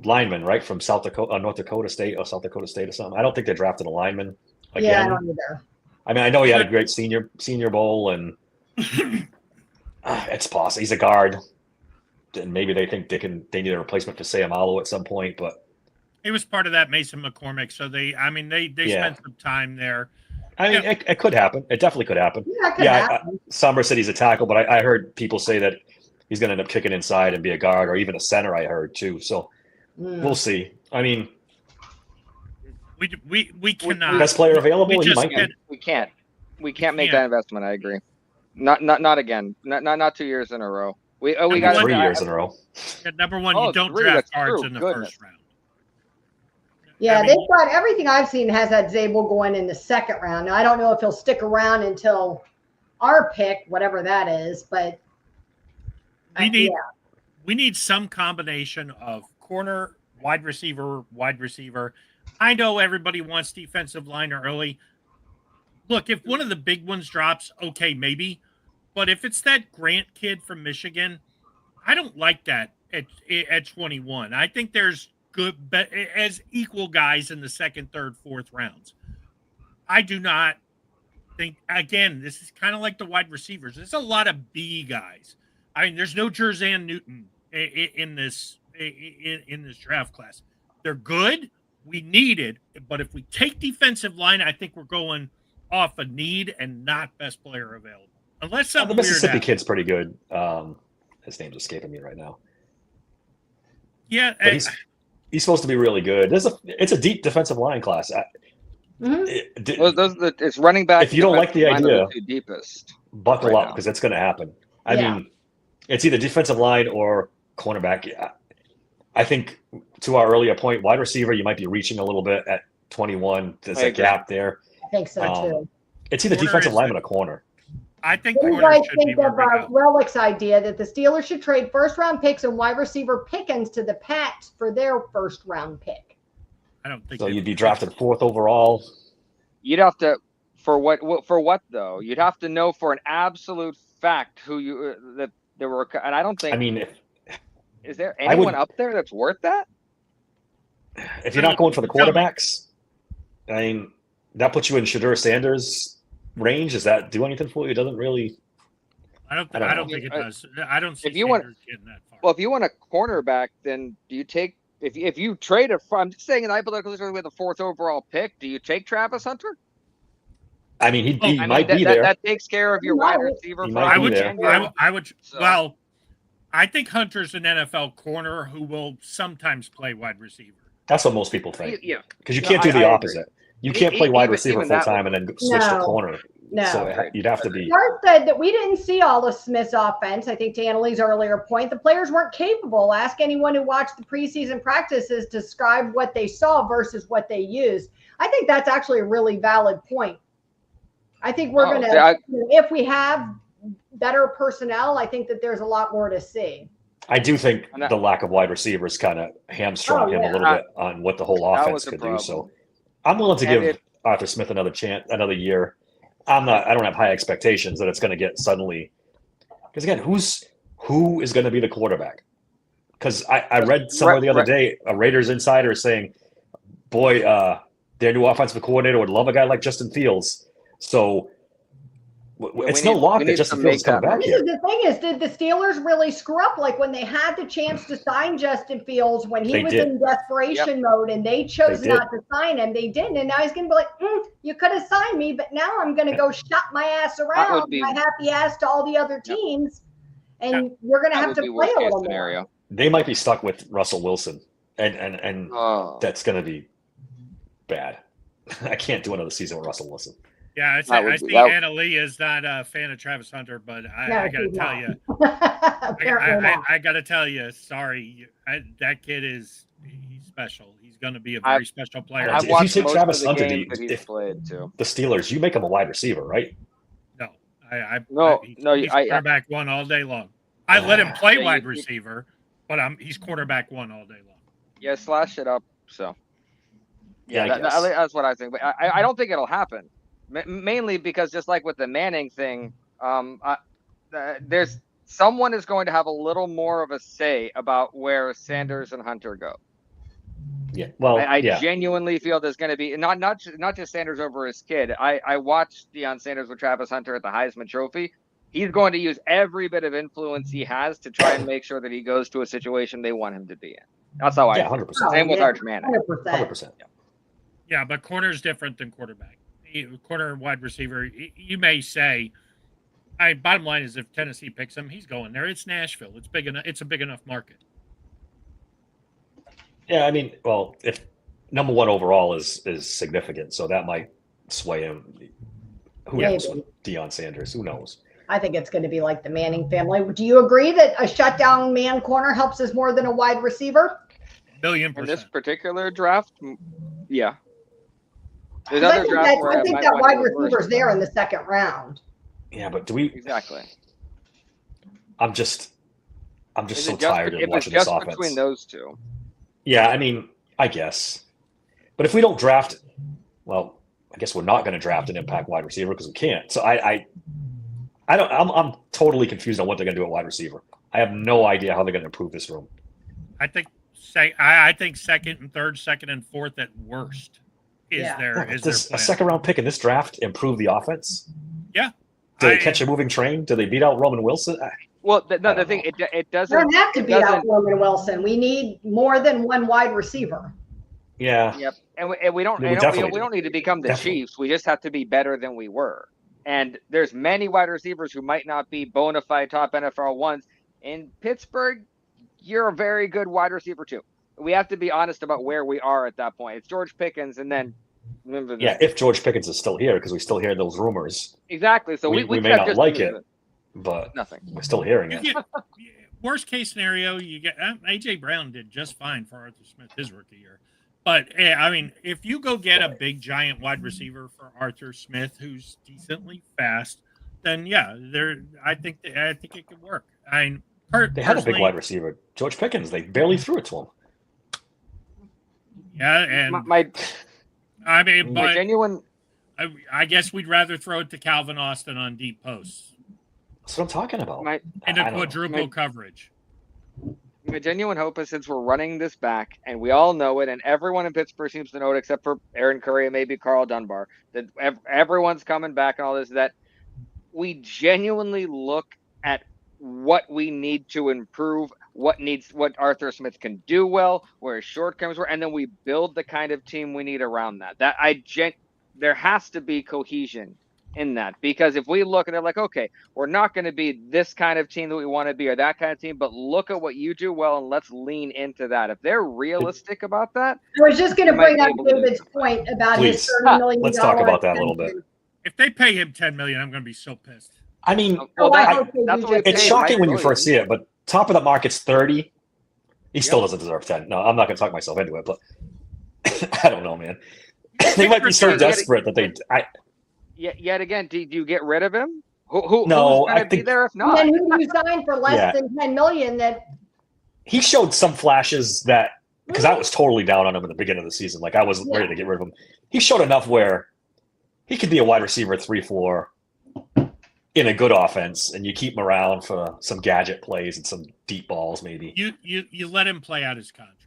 lineman, right, from North Dakota State or South Dakota State or something. I don't think they drafted a lineman again. Yeah, I don't either. I mean, I know he had a great senior bowl, and it's possible he's a guard, and maybe they think they need a replacement for Sayamalo at some point. But He was part of that Mason McCormick, so they spent some time there. I mean, it could happen. It definitely could happen. Yeah, it could happen. Somber said he's a tackle, but I heard people say that he's going to end up kicking inside and be a guard or even a center. I heard too. So we'll see. I mean, we cannot best player available. we He just might be. can't- We can't make that investment. I agree. Not again. Not 2 years in a row. We got 3 years in a row. Number one, Oh, you don't 3, draft that's guards true. in the Goodness. first round. Yeah, I mean, they've got everything I've seen has that Zabel going in the second round. Now, I don't know if he'll stick around until our pick, whatever that is, but we need some combination of corner, wide receiver. I know everybody wants defensive line early. Look, if one of the big ones drops, okay, maybe. But if it's that Grant kid from Michigan, I don't like that at 21. I think there's good as equal guys in the second, third, fourth rounds. I do not think, again, this is kind of like the wide receivers. There's a lot of B guys. I mean, there's no Jerzan Newton in this draft class. They're good. We need it. But if we take defensive line, I think we're going off a need and not best player available. Unless The something Mississippi weird kid's pretty good. His name's escaping me right now. Yeah, But he's supposed to be really good. It's a deep defensive line class. it's running back. If you don't like the defensive line are idea, the two deepest. buckle right up now. because it's going to happen. I Yeah. mean, it's either defensive line or cornerback. I think to our earlier point, wide receiver, you might be reaching a little bit at 21. There's I a agree. gap there. I think so too. It's either Corner defensive is lineman or corner. I think What do you corner guys should be think where of we go. Relic's idea that the Steelers should trade first-round picks and wide receiver Pickens to the Pats for their first-round pick? I don't think So they- you'd be drafted 4th overall. You'd have to for what though? You'd have to know for an absolute fact who you that there were, and I don't think. I mean, is there I would- anyone up there that's worth that? if you're not going for the quarterbacks, I mean, that puts you in Shadur Sanders' range. Does that do anything for you? It doesn't really. I don't know. think it does. I don't see If you want- Sanders getting that far. Well, if you want a cornerback, then do you take if you trade I'm just saying in hypothetical situation with the 4th overall pick, do you take Travis Hunter? I mean, he I might mean, be there. that takes care of your wide receiver. He for might I be would, there. I would. So- Well, I think Hunter's an NFL corner who will sometimes play wide receiver. That's what most people think. Yeah. Because you No, can't do I the agree. opposite. You can't play wide receiver even full that time would- and then switch to No. corner. No. So you'd have to be. Bart said that we didn't see all of Smith's offense. I think to Annalie's earlier point, the players weren't capable. Ask anyone who watched the preseason practices to describe what they saw versus what they used. I think that's actually a really valid point. I think we're going to, if we have better personnel, I think that there's a lot more to see. I do think the lack of wide receivers kind of hamstrung him a little bit on what the whole offense could do. So I'm willing to give Arthur Smith another chance, another year. I don't have high expectations that it's going to get suddenly. Because again, who is going to be the quarterback? Because I read somewhere the other day, a Raiders insider saying, boy, their new offensive coordinator would love a guy like Justin Fields. So it's no lock that Justin Fields is coming back here. The thing is, did the Steelers really screw up? Like when they had the chance to sign Justin Fields when he was in desperation mode and they chose not to sign him, they didn't. And now he's going to be like, you could have signed me, but now I'm going to go shop my ass around, my happy ass to all the other teams. And you're going to have to play a little more. They might be stuck with Russell Wilson. And that's going to be bad. I can't do another season with Russell Wilson. Yeah, I see Anna Lee is not a fan of Travis Hunter, but I got to tell you, I got to tell you, sorry, that kid he's special. He's going to be a very special player. If you take Travis Hunter, if the Steelers, you make him a wide receiver, right? No, he's quarterback one all day long. I let him play wide receiver, but he's quarterback one all day long. Yeah, slash it up. So yeah, that's what I think. But I don't think it'll happen. Mainly because just like with the Manning thing, there's someone is going to have a little more of a say about where Sanders and Hunter go. Yeah, well, I genuinely feel there's going to be not just Sanders over his kid. I watched Deion Sanders with Travis Hunter at the Heisman Trophy. He's going to use every bit of influence he has to try and make sure that he goes to a situation they want him to be in. That's how I 100%. Same with Arch Manning. 100%. Yeah, but corner is different than quarterback. Corner wide receiver, you may say. Bottom line is, if Tennessee picks him, he's going there. It's Nashville. It's big enough. It's a big enough market. Yeah, I mean, well, if number one overall is significant, so that might sway him. Who knows with Deion Sanders? Who knows? I think it's going to be like the Manning family. Do you agree that a shutdown man corner helps us more than a wide receiver? 1,000,000%. In this particular draft, yeah. I think that wide receiver's there in the second round. Yeah, but do we exactly? I'm just so tired of watching this offense. Between those two. Yeah, I mean, I guess. But if we don't draft, well, I guess we're not going to draft an impact wide receiver because we can't. So I'm totally confused on what they're going to do at wide receiver. I have no idea how they're going to improve this room. I think second and third, second and fourth at worst is their plan. A second round pick in this draft improve the offense? Yeah. Do they catch a moving train? Do they beat out Roman Wilson? Well, the thing it doesn't. We don't have to beat out Roman Wilson. We need more than one wide receiver. Yeah. Yep. And we don't need to become the Chiefs. We just have to be better than we were. And there's many wide receivers who might not be bona fide top NFL ones. In Pittsburgh, you're a very good wide receiver too. We have to be honest about where we are at that point. It's George Pickens, and then remember. If George Pickens is still here, because we still hear those rumors. Exactly. So we may not like it, but nothing. We're still hearing it. Worst case scenario, you get AJ Brown did just fine for Arthur Smith his rookie year. But I mean, if you go get a big giant wide receiver for Arthur Smith who's decently fast, then I think it could work. I mean, they had a big wide receiver, George Pickens. They barely threw it to him. Yeah, and I guess we'd rather throw it to Calvin Austin on deep posts. That's what I'm talking about. And a quadruple coverage. My genuine hope is, since we're running this back and we all know it, and everyone in Pittsburgh seems to know it except for Aaron Curry and maybe Carl Dunbar, that everyone's coming back and all this, that we genuinely look at what we need to improve, what Arthur Smith can do well, where his shortcomings were, and then we build the kind of team we need around that. There has to be cohesion in that, because if we look and they're like, okay, we're not going to be this kind of team that we want to be or that kind of team, but look at what you do well and let's lean into that. If they're realistic about that, I was just going to bring up David's point about his $30 million. Let's talk about that a little bit. If they pay him $10 million, I'm going to be so pissed. I mean, that's what it's shocking when you first see it, but top of the market's 30. He still doesn't deserve 10. No, I'm not going to talk myself into it, but I don't know, man. They might be so desperate that they. Yet again, do you get rid of him? Who's No, I going to be think- there if not? And then who do you sign for less than $10 million? That He showed some flashes that, because I was totally down on him in the beginning of the season. Like, I was ready to get rid of him. He showed enough where he could be a wide receiver 3-4 in a good offense, and you keep him around for some gadget plays and some deep balls, maybe. You let him play out his contract.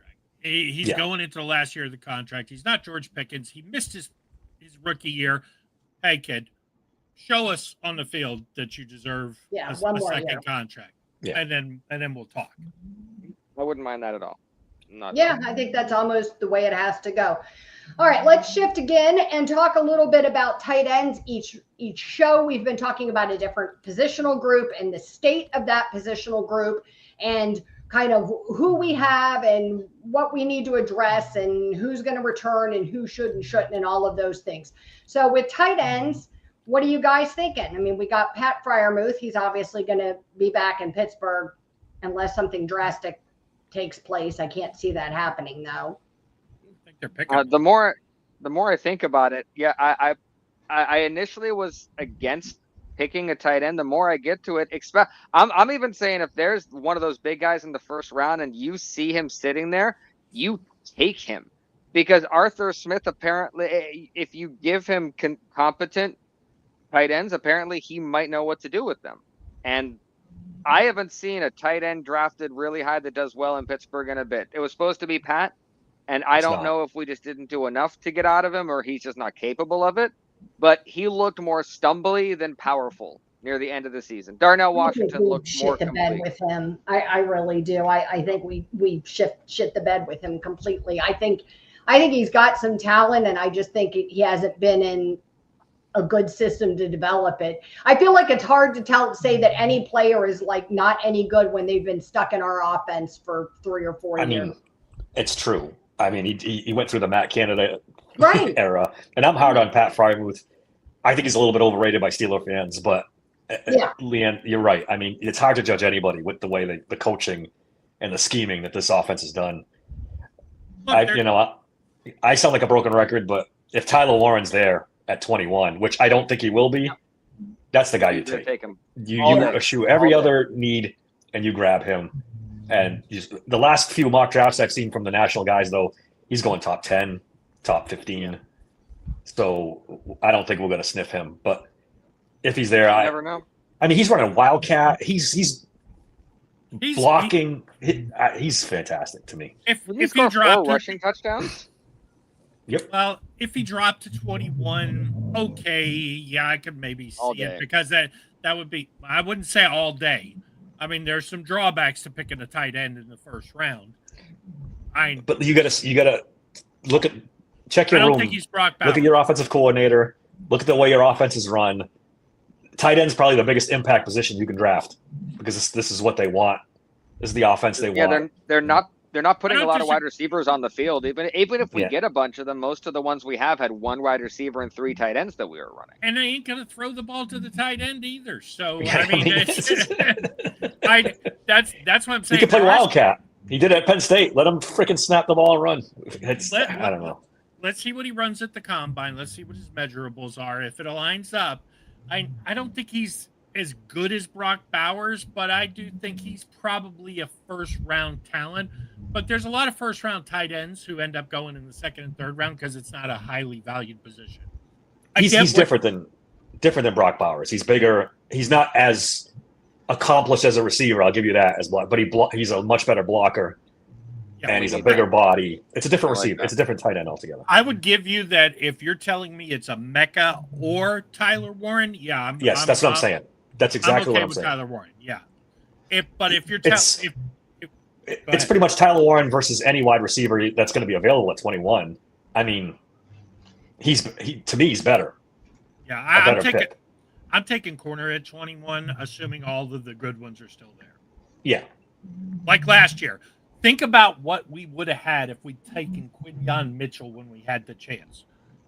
He's going into the last year of the contract. He's not George Pickens. He missed his rookie year. Hey, kid, show us on the field that you deserve a second contract, and then we'll talk. I wouldn't mind that at all. I think that's almost the way it has to go. All right, let's shift again and talk a little bit about tight ends. Each show we've been talking about a different positional group and the state of that positional group and kind of who we have and what we need to address and who's going to return and who should and shouldn't and all of those things. So with tight ends, what are you guys thinking? I mean, we got Pat Freiermuth. He's obviously going to be back in Pittsburgh unless something drastic takes place. I can't see that happening though. I think they're picking. The more I think about it, I initially was against picking a tight end. The more I get to it, I'm even saying if there's one of those big guys in the first round and you see him sitting there, you take him, because Arthur Smith apparently, if you give him competent tight ends, apparently he might know what to do with them. And I haven't seen a tight end drafted really high that does well in Pittsburgh in a bit. It was supposed to be Pat, and I don't know if we just didn't do enough to get out of him or he's just not capable of it. But he looked more stumbly than powerful near the end of the season. Darnell Washington looked more shit the bed complete. with him. I really do. I think we shit the bed with him completely. I think he's got some talent, and I just think he hasn't been in a good system to develop it. I feel like it's hard to say that any player is like not any good when they've been stuck in our offense for 3 or 4 years. I mean, it's true. I mean, he went through the Matt Canada era, and I'm hard on Pat Freiermuth. I think he's a little bit overrated by Steeler fans, but Leanne, you're right. I mean, it's hard to judge anybody with the way the coaching and the scheming that this offense has done. I sound like a broken record, but if Tyler Warren's there at 21, which I don't think he will be, that's the guy you take. Him. You eschew every other need and you grab him. And the last few mock drafts I've seen from the national guys, though, he's going top 10, top 15. So I don't think we're going to sniff him. But if he's there, I never know. I mean, he's running Wildcat. He's blocking. He's fantastic to me. If he dropped rushing touchdowns. Yep. Well, if he dropped to 21, okay, I could maybe see it, because that would be, I wouldn't say all day. I mean, there's some drawbacks to picking a tight end in the first round. But you gotta check your room. I don't think he's Brock Bowers. Look at your offensive coordinator. Look at the way your offense is run. Tight end's probably the biggest impact position you can draft, because this is what they want. This is the offense they want. They're not putting a lot of wide receivers on the field. Even if we get a bunch of them, most of the ones we have had one wide receiver and 3 tight ends that we were running. And they ain't going to throw the ball to the tight end either. So, I mean, that's what I'm saying. He can play Wildcat. He did it at Penn State. Let him freaking snap the ball and run. I don't know. Let's see what he runs at the combine. Let's see what his measurables are. If it aligns up, I don't think he's as good as Brock Bowers, but I do think he's probably a first-round talent. But there's a lot of first-round tight ends who end up going in the second and third round because it's not a highly valued position. He's different than Brock Bowers. He's bigger. He's not as accomplished as a receiver. I'll give you that but he's a much better blocker, and he's a bigger body. It's a different receiver. It's a different tight end altogether. I would give you that if you're telling me it's a Mecca or Tyler Warren. That's what I'm saying. That's exactly I'm okay what I'm with saying. Tyler Warren. Yeah. But if you're It's pretty much Tyler Warren versus any wide receiver that's going to be available at 21. I mean, to me, he's better. Yeah, A better pick. I'm taking corner at 21, assuming all of the good ones are still there. Yeah. Like last year. Think about what we would have had if we'd taken Quinyon Mitchell when we had the chance.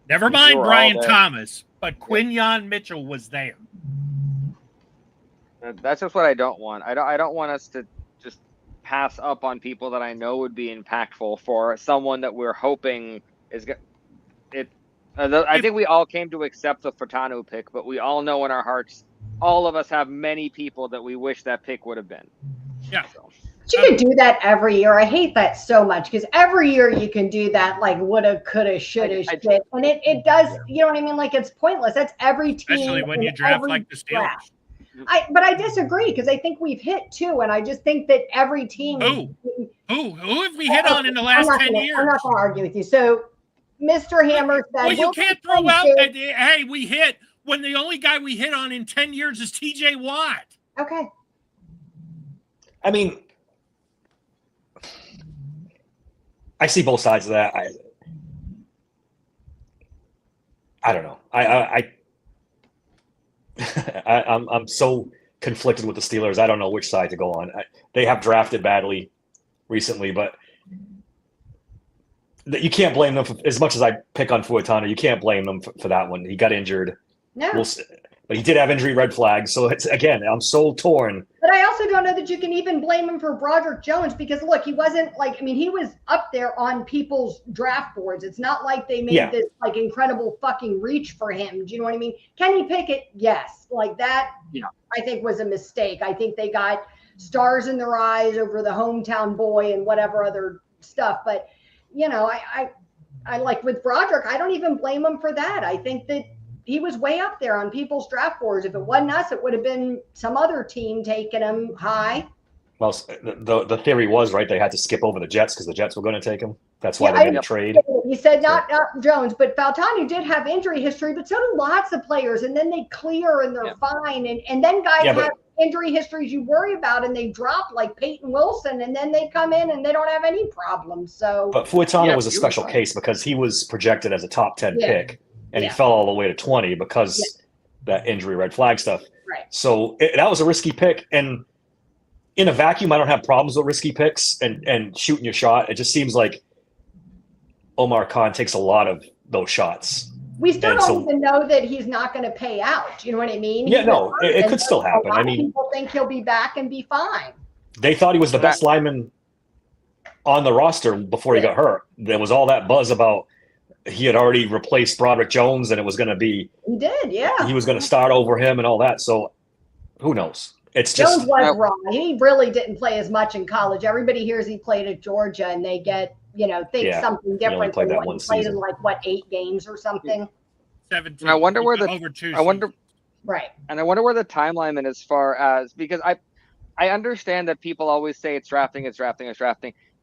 Never mind Brian Thomas, but Quinyon Mitchell was there. That's just what I don't want. I don't want us to just pass up on people that I know would be impactful for someone that we're hoping is it. I think we all came to accept the Furtado pick, but we all know in our hearts, all of us have many people that we wish that pick would have been. Yeah. So. You can do that every year. I hate that so much because every year you can do that, like woulda, coulda, shoulda, shit, and it does. You know what I mean? Like it's pointless. That's every team. Especially when you draft like the Steelers. But I disagree because I think we've hit two, and I just think that every team. Who have we hit on in the last 10 years? I'm not going to argue with you. So, Mr. Hammer said, "Well, you can't throw out that. Hey, we hit when the only guy we hit on in 10 years is T.J. Watt." Okay. I mean, I see both sides of that. I don't know. I'm so conflicted with the Steelers. I don't know which side to go on. They have drafted badly recently, but you can't blame them as much as I pick on Fuatano. You can't blame them for that one. He got injured. No. But he did have injury red flags. So it's, again, I'm so torn. But I also don't know that you can even blame him for Broderick Jones because, look, he wasn't he was up there on people's draft boards. It's not like they made this incredible fucking reach for him. Do you know what I mean? Kenny Pickett, yes. Like that, I think was a mistake. I think they got stars in their eyes over the hometown boy and whatever other stuff. But, I like with Broderick, I don't even blame him for that. I think that he was way up there on people's draft boards. If it wasn't us, it would have been some other team taking him high. Well, the theory was, right, they had to skip over the Jets because the Jets were going to take him. That's why they made a trade. He said not Jones, but Faltanu did have injury history, but so do lots of players. And then they clear and they're fine. And then guys have injury histories you worry about and they drop like Peyton Wilson and then they come in and they don't have any problems. So, but Fuatano was a special case because he was projected as a top 10 pick. And he fell all the way to 20 because that injury red flag stuff. Right. So that was a risky pick. And in a vacuum, I don't have problems with risky picks and shooting your shot. It just seems like Omar Khan takes a lot of those shots. We still don't even know that he's not going to pay out. You know what I mean? Yeah, no, it could still happen. I mean, people think he'll be back and be fine. They thought he was the best lineman on the roster before he got hurt. There was all that buzz about he had already replaced Broderick Jones and it was going to be – He did, yeah. He was going to start over him and all that. So who knows? It's just – Jones was wrong. He really didn't play as much in college. Everybody hears he played at Georgia and they get, think something different. He only played that one season. He played in 8 games or something? 17. And I wonder where Right. And I wonder where the timeline is as far as, because I understand that people always say it's drafting.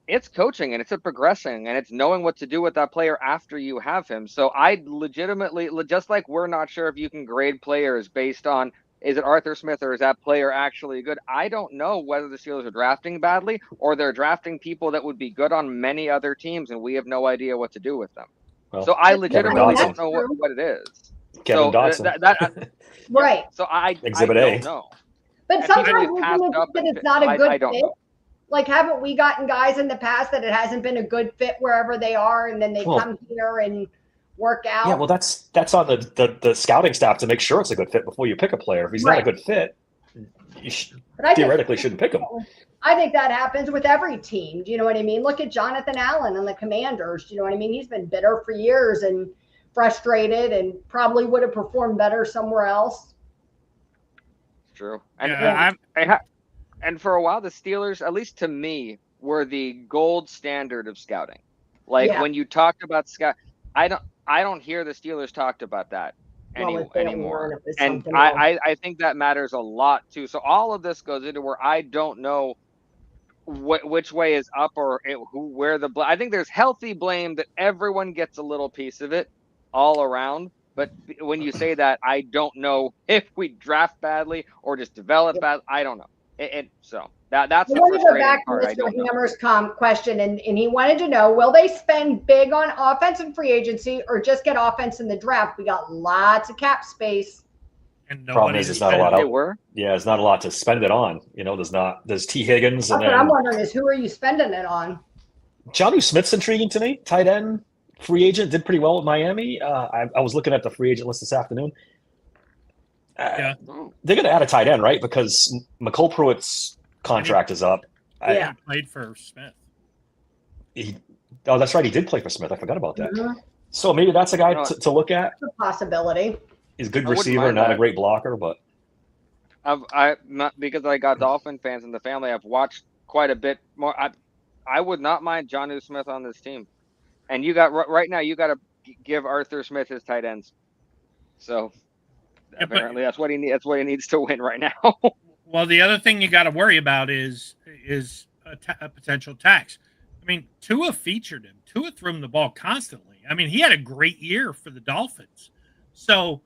It's coaching and it's a progressing and it's knowing what to do with that player after you have him. So I legitimately, just like we're not sure if you can grade players based on, is it Arthur Smith or is that player actually good? I don't know whether the Steelers are drafting badly or they're drafting people that would be good on many other teams and we have no idea what to do with them. Well, so I legitimately don't know what it is. Kevin Dotson. Right. So I Exhibit don't know. But sometimes it's not a good fit. Like, haven't we gotten guys in the past that it hasn't been a good fit wherever they are, and then they come here and work out? Yeah, well, that's on the scouting staff to make sure it's a good fit before you pick a player. If he's not a good fit, you theoretically shouldn't pick him. I think that happens with every team. Do you know what I mean? Look at Jonathan Allen and the Commanders. Do you know what I mean? He's been bitter for years and frustrated and probably would have performed better somewhere else. It's true. And for a while, the Steelers, at least to me, were the gold standard of scouting. Like when you talked about scout, I don't hear the Steelers talked about that anymore. And I think that matters a lot too. So all of this goes into where I don't know which way is up or where I think there's healthy blame that everyone gets a little piece of it all around. But when you say that, I don't know if we draft badly or just develop bad. I don't know. So that's I the want to go frustrating back to part. I Mr. don't know. Hammer's question, and he wanted to know, will they spend big on offense and free agency or just get offense in the draft? We got lots of cap space. And Problem is, to it's not a spend lot it. They out. were. Yeah, there's not a lot to spend it on. There's T. Higgins, That's and what I'm then wondering is, who are you spending it on? Jonnu Smith's intriguing to me. Tight end, free agent, did pretty well with Miami. I was looking at the free agent list this afternoon. Yeah. They're going to add a tight end, right? Because McCole Pruitt's contract is up. Yeah. He played for Smith. Oh, that's right. He did play for Smith. I forgot about that. Mhm. So maybe that's a guy to look at. It's a possibility. He's a good I wouldn't receiver, mind not a that. great blocker, but I not because I got Dolphin fans in the family. I've watched quite a bit more. I would not mind Jonnu Smith on this team, and you got right now. You got to give Arthur Smith his tight ends. So apparently that's what he needs. That's what he needs to win right now. Well, the other thing you got to worry about is a potential tax. I mean, Tua featured him. Tua threw him the ball constantly. I mean, he had a great year for the Dolphins. So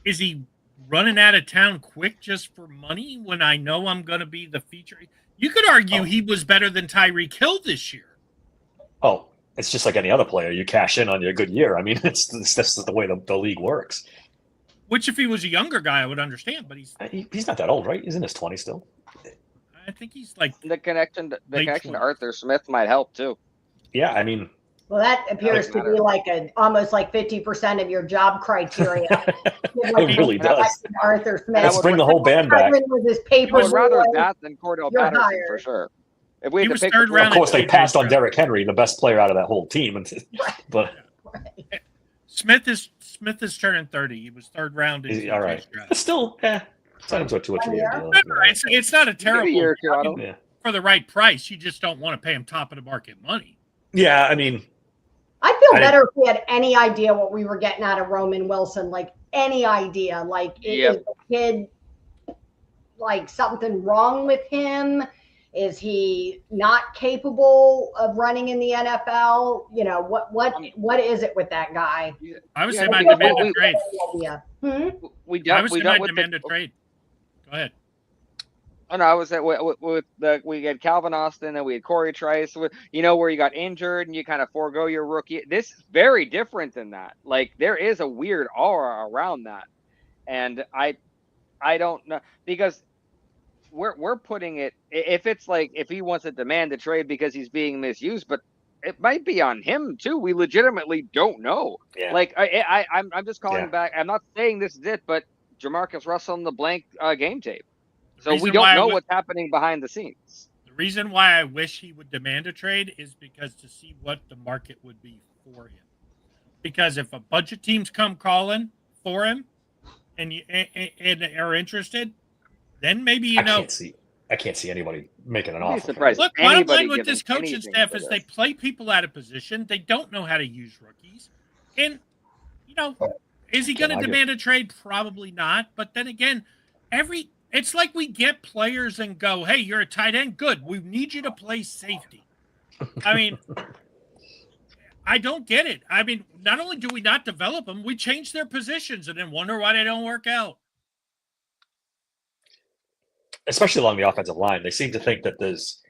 is he running out of town quick just for money when I know I'm going to be the feature? You could argue he was better than Tyreek Hill this year. oh, it's just like any other player. You cash in on your good year. I mean, that's the way the league works. Which, if he was a younger guy, I would understand. But He's not that old, right? He's in his 20s still. I think he's like The connection to Late Arthur 20s. Smith might help too. Yeah, I mean, Well, that appears to be like almost like 50% of your job criteria. it really does. Arthur Smith. Let's bring the whole band back. With his I paper. would rather that than Cordell You're Patterson hired. for sure. If we He had to was pick third between- round. Of course, they in passed on TJ's Derrick Henry, the best player out of that whole team. But Smith is turning 30. He was third round in all right, TJ's draft. still, sign him to a 2 or 3 year deal. Remember, it's not a Give it terrible a year or two, I Otto. mean, Yeah, for the right price. You just don't want to pay him top of the market money. yeah. I mean, I feel I- better if we had any idea what we were getting out of Roman Wilson, like any idea. Like, Yep. is the kid like something wrong with him? Is he not capable of running in the NFL? You know, what is it with that guy? I would Yeah, say I my think demand we- to trade. Yeah. We I would dealt say my with demand to the, trade. Go ahead. Oh no, I was at with the we had Calvin Austin and we had Corey Trice. Where you got injured and you kind of forego your rookie. This is very different than that. Like there is a weird aura around that, and I don't know because we're putting it. If it's like if he wants to demand a trade because he's being misused, but it might be on him too. We legitimately don't know. yeah. Like I'm just calling back. I'm not saying this is it, but Jamarcus Russell in the blank game tape. So we Reason don't why I know would- what's happening behind the scenes. The reason why I wish he would demand a trade is because to see what the market would be for him. Because if a bunch of teams come calling for him and are interested, then maybe I can't see anybody making an I'd be offer. for surprised. him. Look, bottom Anybody line with giving this coaching anything staff for is this. they play people out of position. They don't know how to use rookies. And, is he going to Can't argue. demand a trade? Probably not. But then again, it's like we get players and go, hey, you're a tight end. Good. We need you to play safety. I mean, I don't get it. I mean, not only do we not develop them, we change their positions and then wonder why they don't work out. Especially along the offensive line. They seem to think that there's,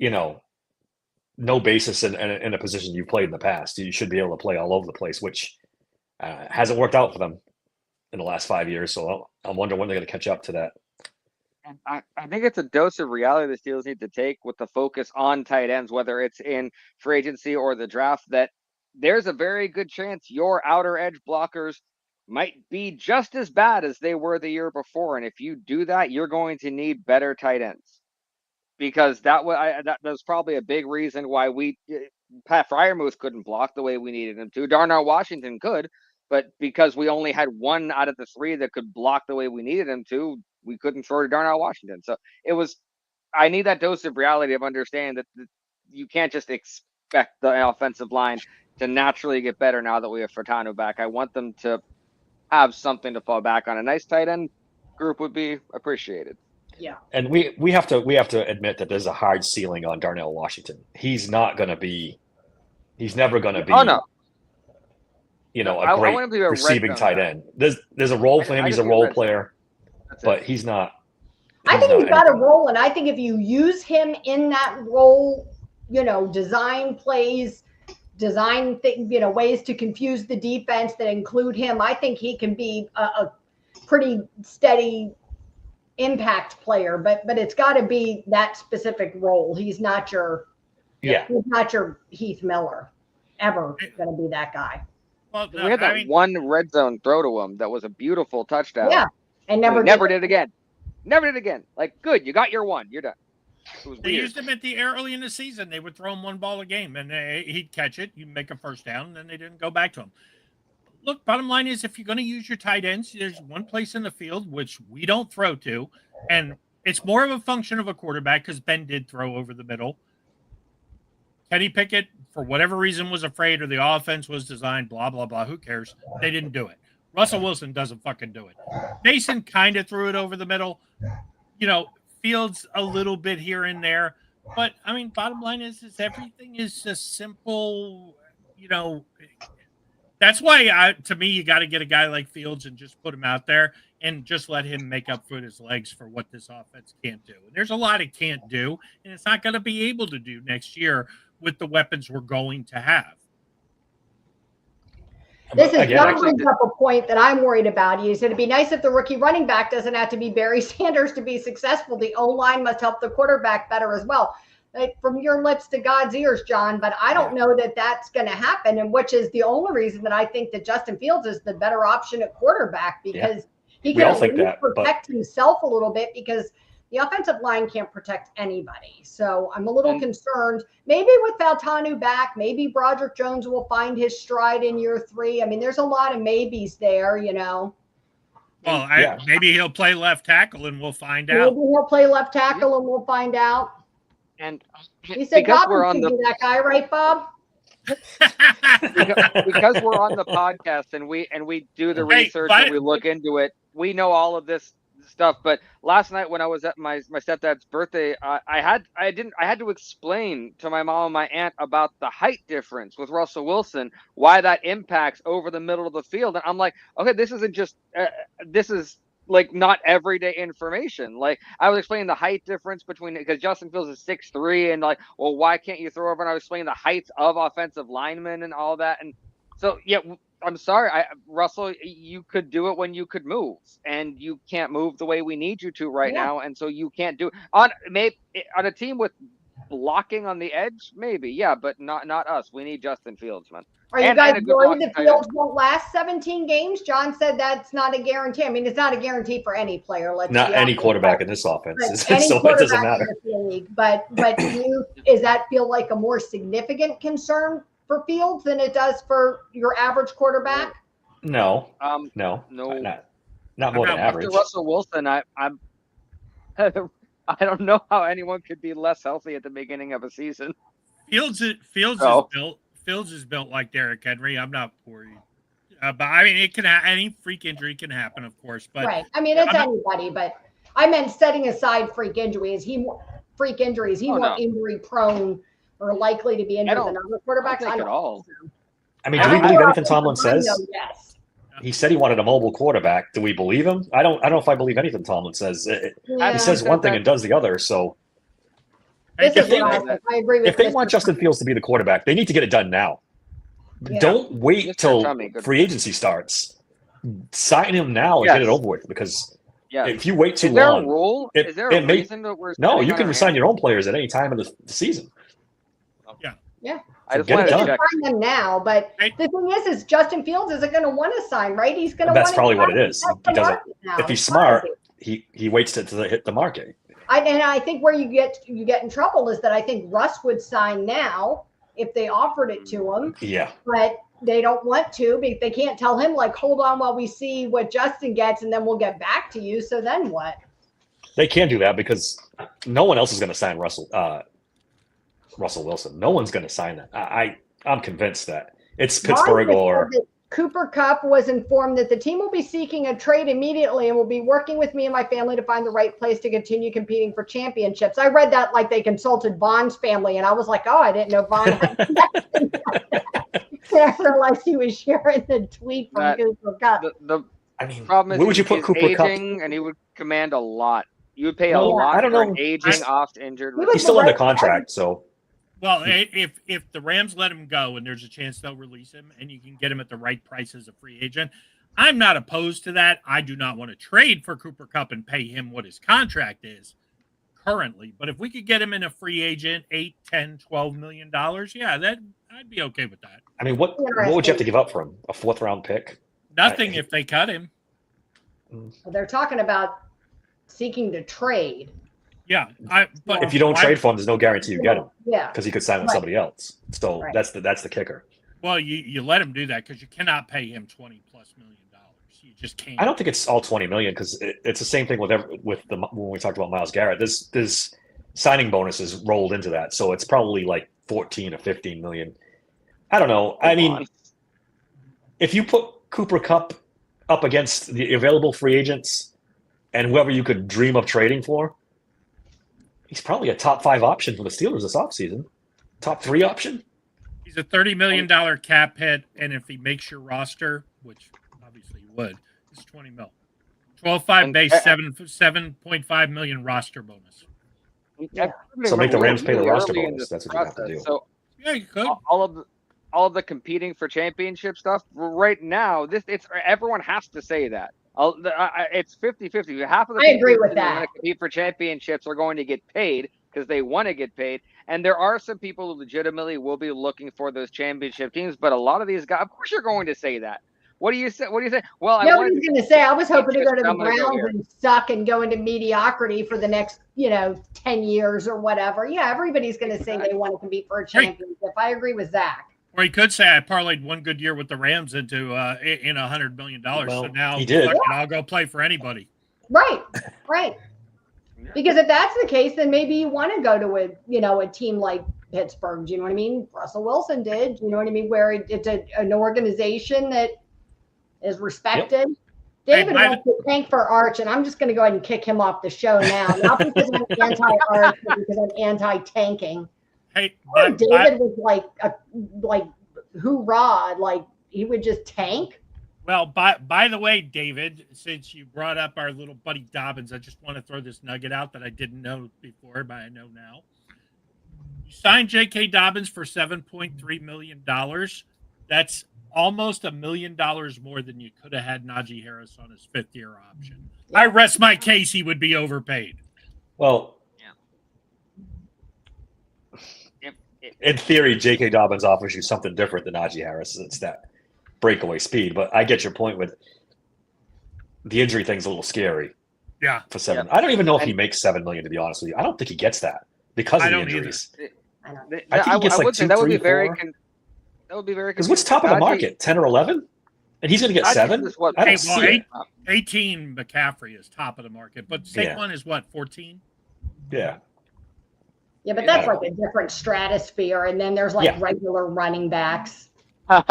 no basis in a position you've played in the past. You should be able to play all over the place, which hasn't worked out for them in the last 5 years. So I wonder when they're going to catch up to that. And I think it's a dose of reality the Steelers need to take with the focus on tight ends, whether it's in free agency or the draft, that there's a very good chance your outer edge blockers might be just as bad as they were the year before. And if you do that, you're going to need better tight ends. Because that was probably a big reason why Pat Freiermuth couldn't block the way we needed him to. Darnell Washington could, but because we only had one out of the three that could block the way we needed him to, we couldn't throw to Darnell Washington. So I need that dose of reality of understanding that you can't just expect the offensive line to naturally get better now that we have Furtado back. I want them to have something to fall back on. A nice tight end group would be appreciated. Yeah. And we have to admit that there's a hard ceiling on Darnell Washington. He's never going to be. Oh no. I great want him to be a red receiving zone tight guy. end. There's a role for him. He's a role player, But he's not. I think he's got a anything. role, and I think if you use him in that role, design plays, ways to confuse the defense that include him, I think he can be a pretty steady impact player. But it's got to be that specific role. He's not your Heath Miller, ever going to be that guy. Well, we had that one red zone throw to him that was a beautiful touchdown. Yeah, and never did it again. Never did it again. Like, good, you got your one. You're done. They used him at the early in the season. They would throw him one ball a game, and he'd catch it. You'd make a first down, and then they didn't go back to him. Look, bottom line is, if you're going to use your tight ends, there's one place in the field which we don't throw to, and it's more of a function of a quarterback because Ben did throw over the middle. Kenny Pickett, for whatever reason, was afraid, or the offense was designed, blah, blah, blah. Who cares? They didn't do it. Russell Wilson doesn't fucking do it. Mason kind of threw it over the middle. Fields a little bit here and there. But, I mean, bottom line is everything is a simple, that's why, to me, you got to get a guy like Fields and just put him out there and just let him make up for his legs for what this offense can't do. And there's a lot it can't do, and it's not going to be able to do next year with the weapons we're going to have. This is John brings up a point that I'm worried about. He said it'd be nice if the rookie running back doesn't have to be Barry Sanders to be successful. The O-line must help the quarterback better as well. From your lips to God's ears, John, but I don't know that that's going to happen, and which is the only reason that I think that Justin Fields is the better option at quarterback, because he can protect himself a little bit, because the offensive line can't protect anybody. So I'm a little concerned. Maybe with Faltanu back, maybe Broderick Jones will find his stride in year 3. I mean, there's a lot of maybes there, Well, maybe he'll play left tackle and we'll find out. Maybe he'll play left tackle and we'll find out. And he said Bob would be that guy, right, Bob? because we're on the podcast and we do the research and we look into it, we know all of this stuff. But last night when I was at my stepdad's birthday, I had to explain to my mom and my aunt about the height difference with Russell Wilson, why that impacts over the middle of the field. And I'm like, okay, this isn't just this is like not everyday information. Like, I was explaining the height difference between, because Justin Fields is 6'3", and like, well, why can't you throw over? And I was explaining the heights of offensive linemen and all that. And so, yeah, I'm sorry, Russell, you could do it when you could move, and you can't move the way we need you to right now, and so you can't do it on a team with blocking on the edge, maybe, yeah, but not us. We need Justin Fields, man. Are you guys worried that Fields won't last 17 games? John said that's not a guarantee. I mean, it's not a guarantee for any player. Not any quarterback in this offense, so it doesn't matter. But does that feel like a more significant concern for Fields than it does for your average quarterback? No, not more than average. After Russell Wilson, I'm I don't know how anyone could be less healthy at the beginning of a season. Fields is built like Derrick Henry. I'm not worried, but I mean, it can any freak injury can happen, of course. But right, I mean, it's anybody. But I meant setting aside freak injuries. He more injury prone or likely to be injured than other quarterbacks. I don't think at all. I mean, do we believe anything Tomlin says? Yes. He said he wanted a mobile quarterback. Do we believe him? I don't know if I believe anything Tomlin says. He says one thing and does the other. So I agree with if they want Justin Fields to be the quarterback, they need to get it done now. Yeah. Don't wait till free agency starts. Sign him now and get it over with, because if you wait too long, is there a reason that we're you can resign your own players at any time of the season. Yeah. I just want to check them now, but the thing is Justin Fields isn't going to want to sign, right? He's going to. That's probably what it is. He doesn't. If he's smart, he waits to hit the market. I think where you get in trouble is that I think Russ would sign now if they offered it to him. Yeah. But they don't want to, because they can't tell him, like, hold on while we see what Justin gets and then we'll get back to you. So then what? They can't do that because no one else is going to sign Russell Wilson. No one's going to sign that. I'm convinced that it's Pittsburgh or Cooper Kupp was informed that the team will be seeking a trade immediately and will be working with me and my family to find the right place to continue competing for championships. I read that like they consulted Bond's family, and I was like, oh, I didn't know Bond had I realized he was sharing the tweet from Cooper Cup. The I mean, problem is where would you put he's Cooper Cup? aging, and he would command a lot. You would pay a Well, lot I don't for know. an aging, oft-injured. He was He's still the under right contract, so Well, if the Rams let him go and there's a chance they'll release him and you can get him at the right price as a free agent, I'm not opposed to that. I do not want to trade for Cooper Kupp and pay him what his contract is currently. But if we could get him in a free agent, $8, $10, $12 million, yeah, I'd be okay with that. I mean, what would you have to give up for him? A 4th round pick? Nothing if they cut him. They're talking about seeking to trade. Yeah, but if you don't trade for him, there's no guarantee you get him. Yeah, because he could sign with somebody else. So Right. that's the kicker. Well, you let him do that because you cannot pay him $20+ million. You just can't. I don't think it's all 20 million because it's the same thing with when we talked about Myles Garrett. There's signing bonuses rolled into that, so it's probably like 14 or 15 million. I don't know. I mean, if you put Cooper Kupp up against the available free agents and whoever you could dream of trading for, he's probably a top 5 option for the Steelers this offseason. Top 3 option. He's a $30 million cap hit, and if he makes your roster, which obviously he would, it's 20 mil. 12.5 base, 7.5 million roster bonus. Yeah. So make the Rams pay the Really roster early in bonus. this That's what you have to process. do. So Yeah, you could. all of the competing for championship stuff right now, it's everyone has to say that. It's 50-50. Half of the I agree people with who that. want to compete for championships are going to get paid because they want to get paid. And there are some people who legitimately will be looking for those championship teams, but a lot of these guys, of course, you're going to say that. What do you say? What do you say? Well, Nobody's going to say, I was hoping to go to the I'm gonna go Browns here. and suck and go into mediocrity for the next, 10 years or whatever. Yeah, everybody's going to say they want to compete for a championship. I agree with Zach. Or he could say, I parlayed one good year with the Rams into in $100 million. Well, so now he did. fuck it, I'll go play for anybody. Right. Because if that's the case, then maybe you want to go to a team like Pittsburgh. Do you know what I mean? Russell Wilson did. Do you know what I mean? Where it's an organization that is respected. Yep. David wants to tank for Arch, and I'm just going to go ahead and kick him off the show now. Not because I'm anti-Arch, but because I'm anti-tanking. Hey, David was like hoorah, like he would just tank. Well, by the way, David, since you brought up our little buddy Dobbins, I just want to throw this nugget out that I didn't know before, but I know now. You signed J.K. Dobbins for $7.3 million. That's almost $1 million more than you could have had Najee Harris on his 5th-year option. I rest my case he would be overpaid. Well, in theory, J.K. Dobbins offers you something different than Najee Harris. It's that breakaway speed. But I get your point with the injury thing's a little scary. Yeah. For 7. I don't even know if he makes $7 million, to be honest with you. I don't think he gets that because of the injuries. I think he gets like 2, 3, 4. That would be very. Because what's top of the market? 10 or 11? And he's going to get 7? I don't see it. 18 McCaffrey is top of the market, but Saquon is what, 14? Yeah. Yeah, but that's like a different stratosphere. And then there's regular running backs. And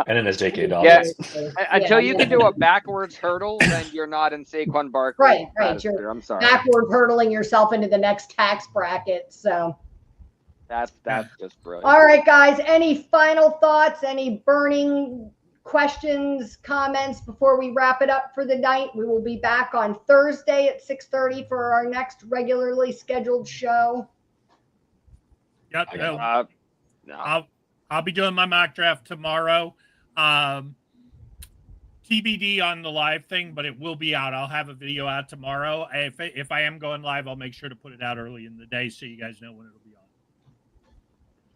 then there's J.K. Dobbins. Yeah. Until you can do a backwards hurdle, then you're not in Saquon Barkley. Right. You're I'm sorry. Backward hurdling yourself into the next tax bracket. So that's just brilliant. All right, guys. Any final thoughts? Any burning questions, comments before we wrap it up for the night? We will be back on Thursday at 6:30 for our next regularly scheduled show. Yep. No. I'll be doing my mock draft tomorrow. TBD on the live thing, but it will be out. I'll have a video out tomorrow. If I am going live, I'll make sure to put it out early in the day so you guys know when it'll be on.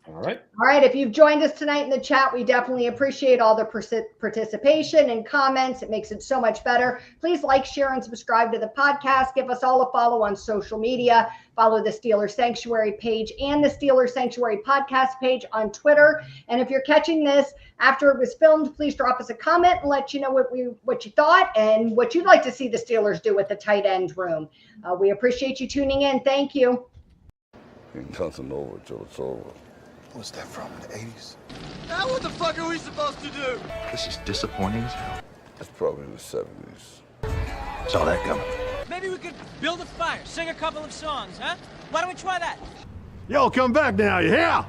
All right. If you've joined us tonight in the chat, we definitely appreciate all the participation and comments. It makes it so much better. Please like, share, and subscribe to the podcast. Give us all a follow on social media. Follow the Steelers Sanctuary page and the Steelers Sanctuary podcast page on Twitter. And if you're catching this after it was filmed, please drop us a comment and let you know what you thought and what you'd like to see the Steelers do with the tight end room. We appreciate you tuning in. Thank you. Ain't nothing over till it's over. What's that from, the 80s? Now what the fuck are we supposed to do? This is disappointing as hell. It's probably in the 70s. Saw that coming. Maybe we could build a fire, sing a couple of songs, huh? Why don't we try that? Y'all come back now, you hear?